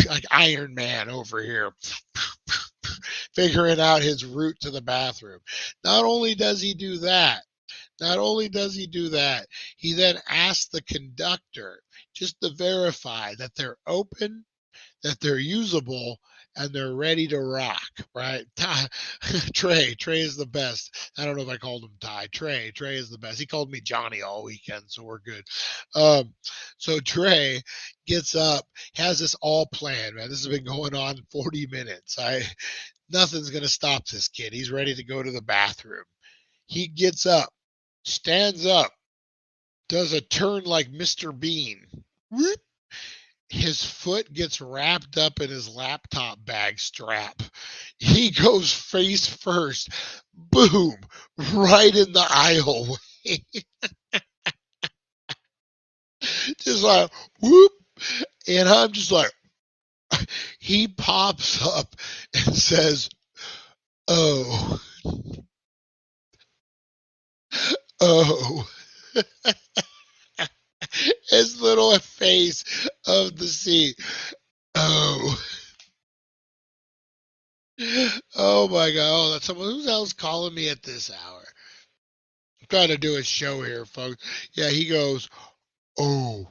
like Iron Man over here, figuring out his route to the bathroom. Not only does he do that, he then asks the conductor just to verify that they're open, that they're usable, and they're ready to rock, right? Trey is the best. I don't know if I called him Ty. Trey is the best. He called me Johnny all weekend, so we're good. So Trey gets up, has this all planned, man. This has been going on 40 minutes. Nothing's gonna stop this kid. He's ready to go to the bathroom. He gets up, stands up, does a turn like Mr. Bean. Whoop. His foot gets wrapped up in his laptop bag strap. He goes face first, boom, right in the aisle. Just like, whoop. And I'm just like, he pops up and says, oh, his little face of the seat. Oh. Oh my God. Oh, that's someone. Who's else calling me at this hour? I'm trying to do a show here, folks. Yeah, he goes, oh.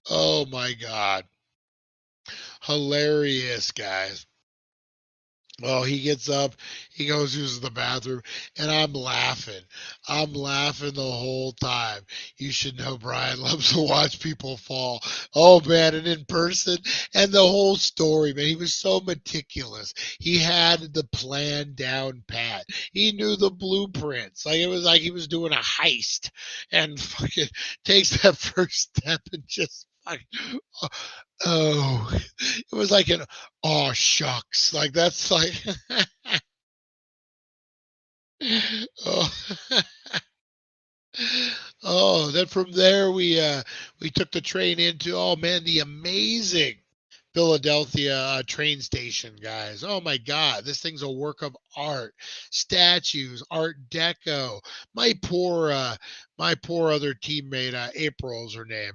Oh my God. Hilarious, guys. Oh, he gets up, he goes, uses the bathroom, and I'm laughing. I'm laughing the whole time. You should know Brian loves to watch people fall. Oh, man, and in person, and the whole story, man. He was so meticulous. He had the plan down pat. He knew the blueprints. Like, it was like he was doing a heist, and fucking takes that first step and just fucking, oh, it was like an oh shucks, like that's like oh. Oh, then from there we took the train into, oh man, the amazing Philadelphia train station, guys. Oh my God, this thing's a work of art. Statues, Art Deco. My poor other teammate, April's her name.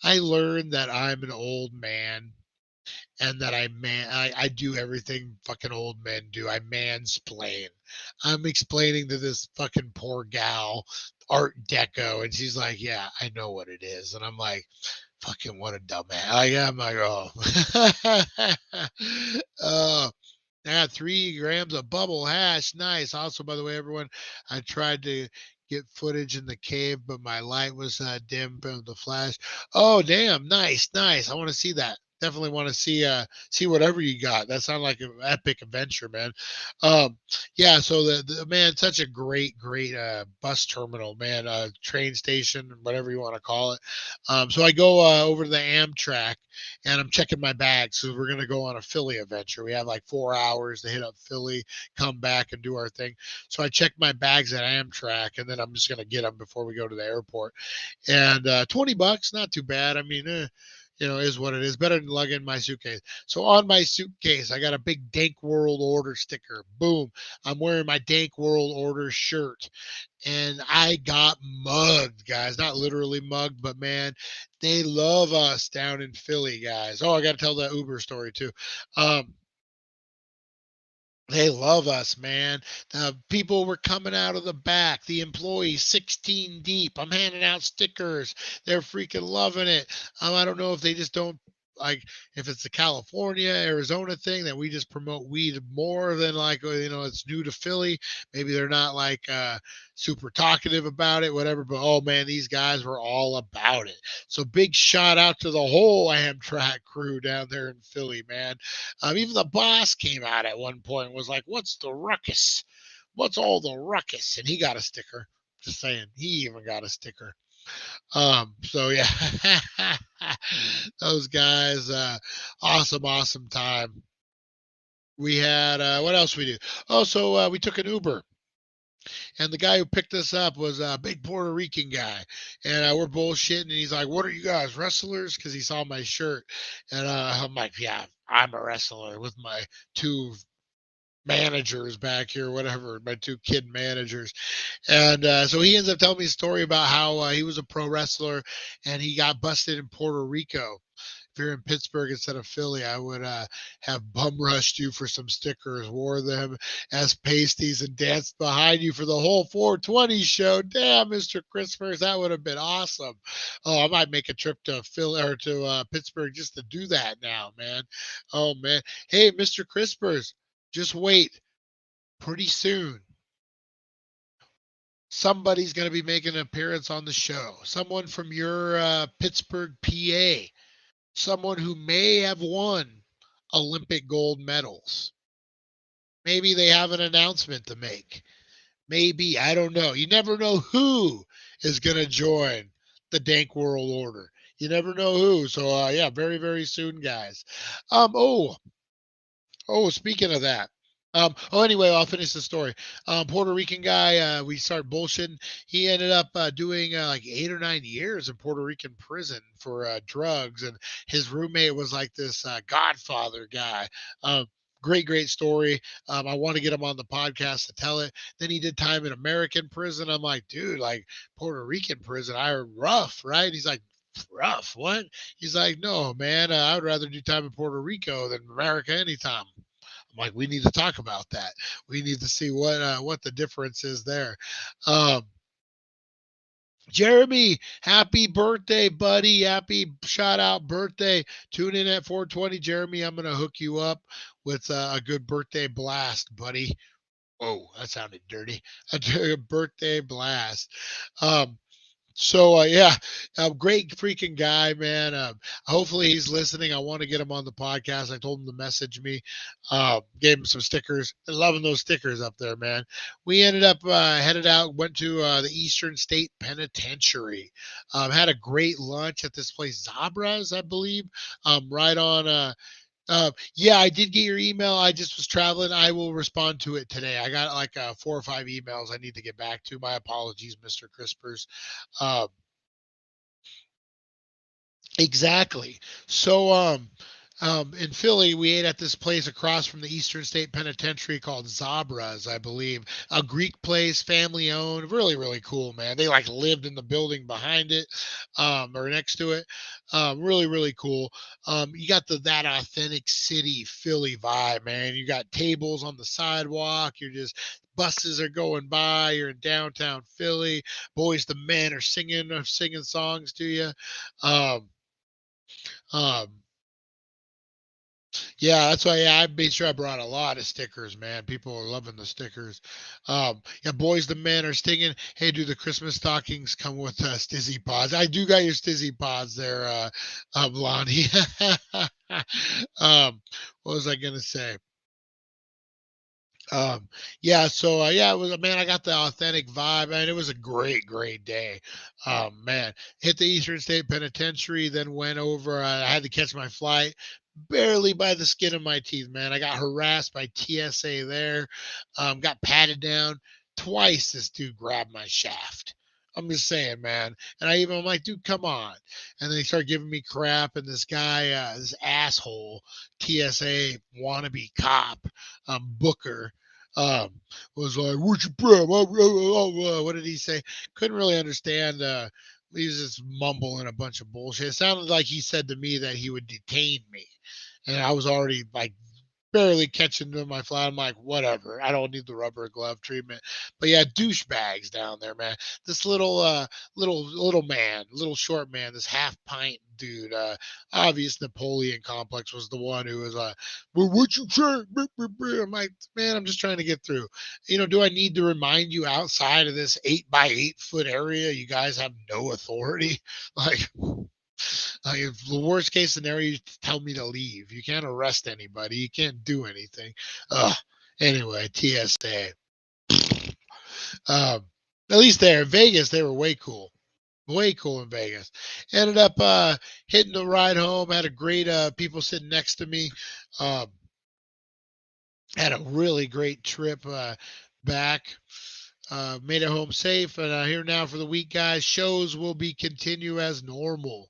I learned that I'm an old man, and that I do everything fucking old men do. I mansplain. I'm explaining to this fucking poor gal Art Deco, and she's like, "Yeah, I know what it is," and I'm like, "Fucking what a dumbass!" I'm like, "Oh." I got 3 grams of bubble hash. Nice. Also, by the way, everyone, I tried to get footage in the cave, but my light was dim from the flash. Oh, damn. Nice, nice. I want to see that. Definitely want to see whatever you got. That sounded like an epic adventure, man. Yeah, so the man, such a great bus terminal, man, train station, whatever you want to call it. So I go over to the Amtrak and I'm checking my bags. So we're gonna go on a Philly adventure. We have like 4 hours to hit up Philly, come back and do our thing. So I check my bags at Amtrak, and then I'm just gonna get them before we go to the airport. And $20, not too bad. I mean, is what it is. Better than lugging my suitcase. So on my suitcase, I got a big Dank World Order sticker. Boom. I'm wearing my Dank World Order shirt. And I got mugged, guys. Not literally mugged, but man, they love us down in Philly, guys. Oh, I got to tell that Uber story too. Um, they love us, man. The people were coming out of the back, the employees, 16 deep. I'm handing out stickers. They're freaking loving it. I don't know if they just don't like, if it's the California, Arizona thing that we just promote weed more than like, it's new to Philly. Maybe they're not like super talkative about it, whatever. But oh man, these guys were all about it. So big shout out to the whole Amtrak crew down there in Philly, man. Even the boss came out at one point and was like, "What's the ruckus? What's all the ruckus?" And he got a sticker. Just saying, he even got a sticker. So yeah, those guys, awesome time. We had what else we do? Oh, so we took an Uber. And the guy who picked us up was a big Puerto Rican guy. And we're bullshitting. And he's like, "What are you guys, wrestlers?" Because he saw my shirt. And I'm like, "Yeah, I'm a wrestler," with my two managers back here, whatever, my two kid managers. And so he ends up telling me a story about how he was a pro wrestler and he got busted in Puerto Rico. If you're in Pittsburgh instead of Philly, I would have bum rushed you for some stickers, wore them as pasties, and danced behind you for the whole 420 show. Damn, Mr. Christmas, that would have been awesome. Oh, I might make a trip to Philly or to Pittsburgh just to do that now, man. Oh man, hey, Mr. Crispers, just wait. Pretty soon, somebody's going to be making an appearance on the show. Someone from your Pittsburgh, PA. Someone who may have won Olympic gold medals. Maybe they have an announcement to make. Maybe, I don't know. You never know who is going to join the Dank World Order. You never know who. So, yeah, very, very soon, guys. Speaking of that. Anyway, I'll finish the story. Puerto Rican guy, we started bullshitting. He ended up doing like 8 or 9 years in Puerto Rican prison for drugs. And his roommate was like this Godfather guy. Great story. I want to get him on the podcast to tell it. Then he did time in American prison. I'm like, dude, like Puerto Rican prison, I rough, right? He's like, rough, what? He's like, no, man, I would rather do time in Puerto Rico than America anytime. I'm like, we need to talk about that. We need to see what the difference is there. Um, Jeremy, happy birthday, buddy. Happy shout out birthday. Tune in at 420. Jeremy, I'm going to hook you up with a good birthday blast, buddy. Whoa, that sounded dirty. A birthday blast. So yeah, a great freaking guy, man. Hopefully he's listening. I want to get him on the podcast. I told him to message me. Gave him some stickers. I'm loving those stickers up there, man. We ended up headed out, went to the Eastern State Penitentiary. Had a great lunch at this place, Zabras, I believe. Right on. Yeah, I did get your email. I just was traveling. I will respond to it today. I got like 4 or 5 emails I need to get back to. My apologies, Mr. Crispers. Um, exactly. So, in Philly, we ate at this place across from the Eastern State Penitentiary called Zabras, I believe. A Greek place, family owned, really, really cool, man. They like lived in the building behind it, or next to it. Really, really cool. You got that authentic city Philly vibe, man. You got tables on the sidewalk. You're just buses are going by. You're in downtown Philly. Boys to Men are singing songs to you. Um, um, Yeah, that's why. Yeah, I made sure I brought a lot of stickers, man. People are loving the stickers. Yeah, boys the men are stinging. Hey, do the Christmas stockings come with Stizzy pods? I do got your Stizzy pods there, Blondie. What was I gonna say? Um, yeah, so yeah, it was man. I got the authentic vibe, man. It was a great, great day. Man, hit the Eastern State Penitentiary, then went over. I had to catch my flight, barely by the skin of my teeth, man. I got harassed by TSA there. Got patted down twice. This dude grabbed my shaft. I'm just saying, man. And I'm like, dude, come on. And then they start giving me crap. And this guy, this asshole TSA wannabe cop, Booker, um, was like, "What's your problem?" What did he say? Couldn't really understand. He was just mumbling a bunch of bullshit. It sounded like he said to me that he would detain me, and I was already like barely catching to my flat. I'm like, whatever. I don't need the rubber glove treatment. But yeah, douchebags down there, man. This little man, little short man, this half pint dude, obvious Napoleon complex was the one who was well, what you say? I'm like, man, I'm just trying to get through. Do I need to remind you outside of this 8 by 8 foot area, you guys have no authority? Like, if the worst case scenario, you tell me to leave. You can't arrest anybody. You can't do anything. Ugh. Anyway, TSA. Um, at least there in Vegas, they were way cool. Way cool in Vegas. Ended up hitting the ride home. Had a great people sitting next to me. Um, had a really great trip back. Made it home safe, and here now for the week, guys. Shows will be continue as normal,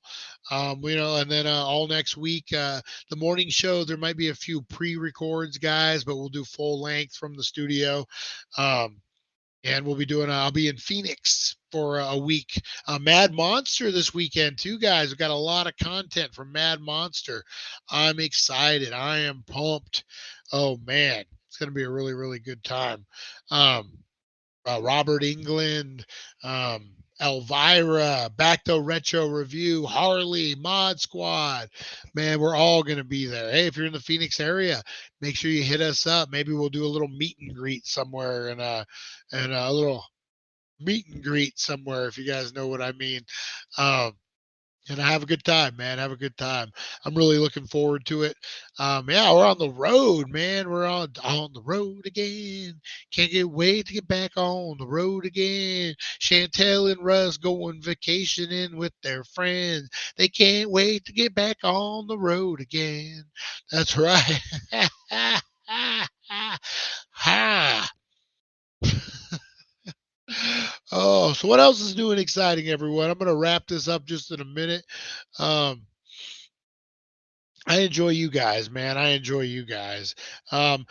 and then all next week, the morning show. There might be a few pre-records, guys, but we'll do full length from the studio. And we'll be doing. I'll be in Phoenix for a week. Mad Monster this weekend too, guys. We've got a lot of content from Mad Monster. I'm excited. I am pumped. Oh man, it's gonna be a really, really good time. Robert England, Elvira, Back to Retro Review, Harley, Mod Squad. Man, we're all going to be there. Hey, if you're in the Phoenix area, make sure you hit us up. Maybe we'll do a little meet and greet somewhere and a little meet and greet somewhere, if you guys know what I mean. Um, and I have a good time, man. Have a good time. I'm really looking forward to it. Yeah, we're on the road, man. We're on the road again. Can't get wait to get back on the road again. Chantel and Russ going vacationing with their friends. They can't wait to get back on the road again. That's right. Ha. Oh, so what else is new and exciting, everyone? I'm going to wrap this up just in a minute. Um, I enjoy you guys, man. I enjoy you guys. Thank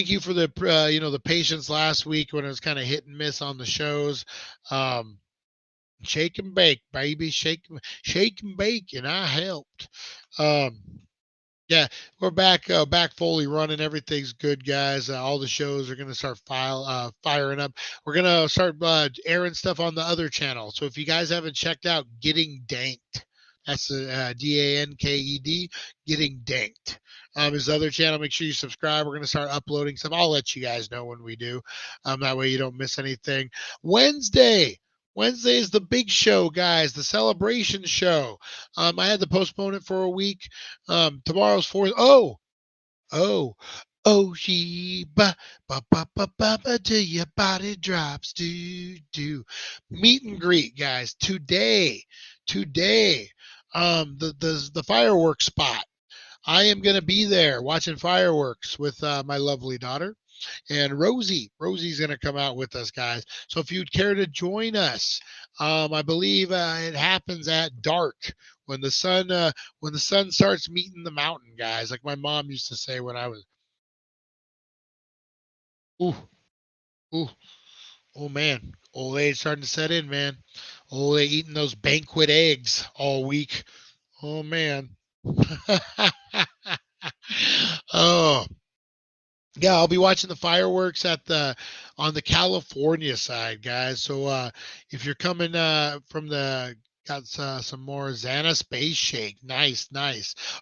you for the patience last week when it was kind of hit and miss on the shows. Um, shake and bake, baby, shake and bake, and I helped. Um, yeah, we're back fully running. Everything's good, guys. All the shows are gonna start firing up. We're gonna start airing stuff on the other channel. So if you guys haven't checked out Getting Danked, that's DANKED, Getting Danked. His other channel. Make sure you subscribe. We're gonna start uploading stuff. I'll let you guys know when we do. That way you don't miss anything. Wednesday. Wednesday is the big show, guys, the celebration show. I had to postpone it for a week. Tomorrow's fourth. Oh, Sheba, ba till your body drops, do. Meet and greet, guys. Today. The fireworks spot. I am gonna be there watching fireworks with my lovely daughter. And Rosie's going to come out with us, guys. So if you'd care to join us, I believe it happens at dark when the sun starts meeting the mountain, guys. Like my mom used to say when I was, ooh, ooh, oh man, old age starting to set in, man. Oh, they eating those banquet eggs all week. Oh man. Oh, yeah, I'll be watching the fireworks on the California side, guys. So if you're coming from the Got some more Xana Space Shake. Nice.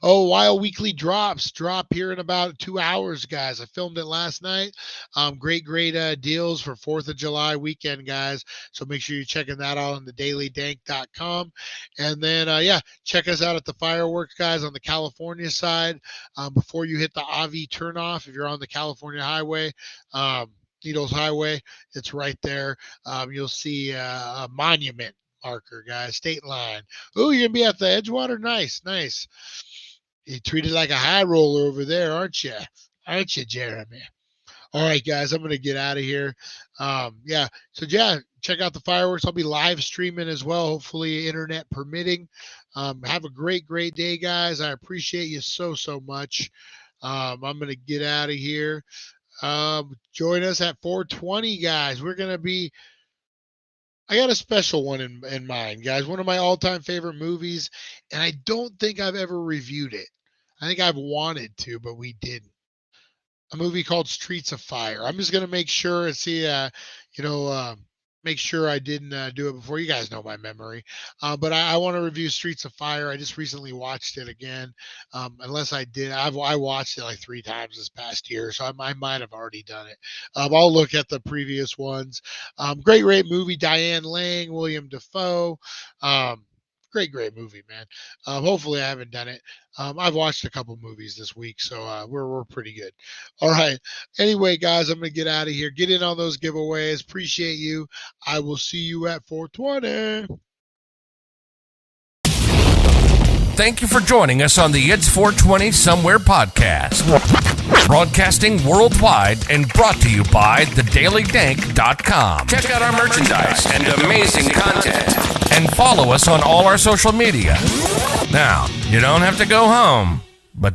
Oh, while weekly drops drop here in about 2 hours, guys. I filmed it last night. Great deals for 4th of July weekend, guys. So make sure you're checking that out on the dailydank.com. And then, check us out at the fireworks, guys, on the California side. Before you hit the Avi turnoff, if you're on the California highway, Needles Highway, it's right there. You'll see a monument marker, guys. State line. Oh, you're gonna be at the Edgewater. Nice. You treated like a high roller over there, aren't you, Jeremy? All right, guys, I'm gonna get out of here. So check out the fireworks. I'll be live streaming as well, hopefully internet permitting. Have a great day, guys. I appreciate you so much. I'm gonna get out of here. Join us at 420, guys. I got a special one in mind, guys. One of my all-time favorite movies, and I don't think I've ever reviewed it. I think I've wanted to, but we didn't. A movie called Streets of Fire. I'm just gonna make sure and see, make sure I didn't do it before. You guys know my memory, but I want to review Streets of Fire. I just recently watched it again. Unless I did, I watched it like 3 times this past year, so I might have already done it. I'll look at the previous ones. Great movie. Diane Lang, William Dafoe. Great movie, man. Hopefully I haven't done it. I've watched a couple movies this week, so we're pretty good. All right. Anyway, guys, I'm going to get out of here. Get in on those giveaways. Appreciate you. I will see you at 420. Thank you for joining us on the It's 420 Somewhere podcast. Broadcasting worldwide and brought to you by thedailydank.com. Check out our merchandise and amazing content. And follow us on all our social media. Now, you don't have to go home.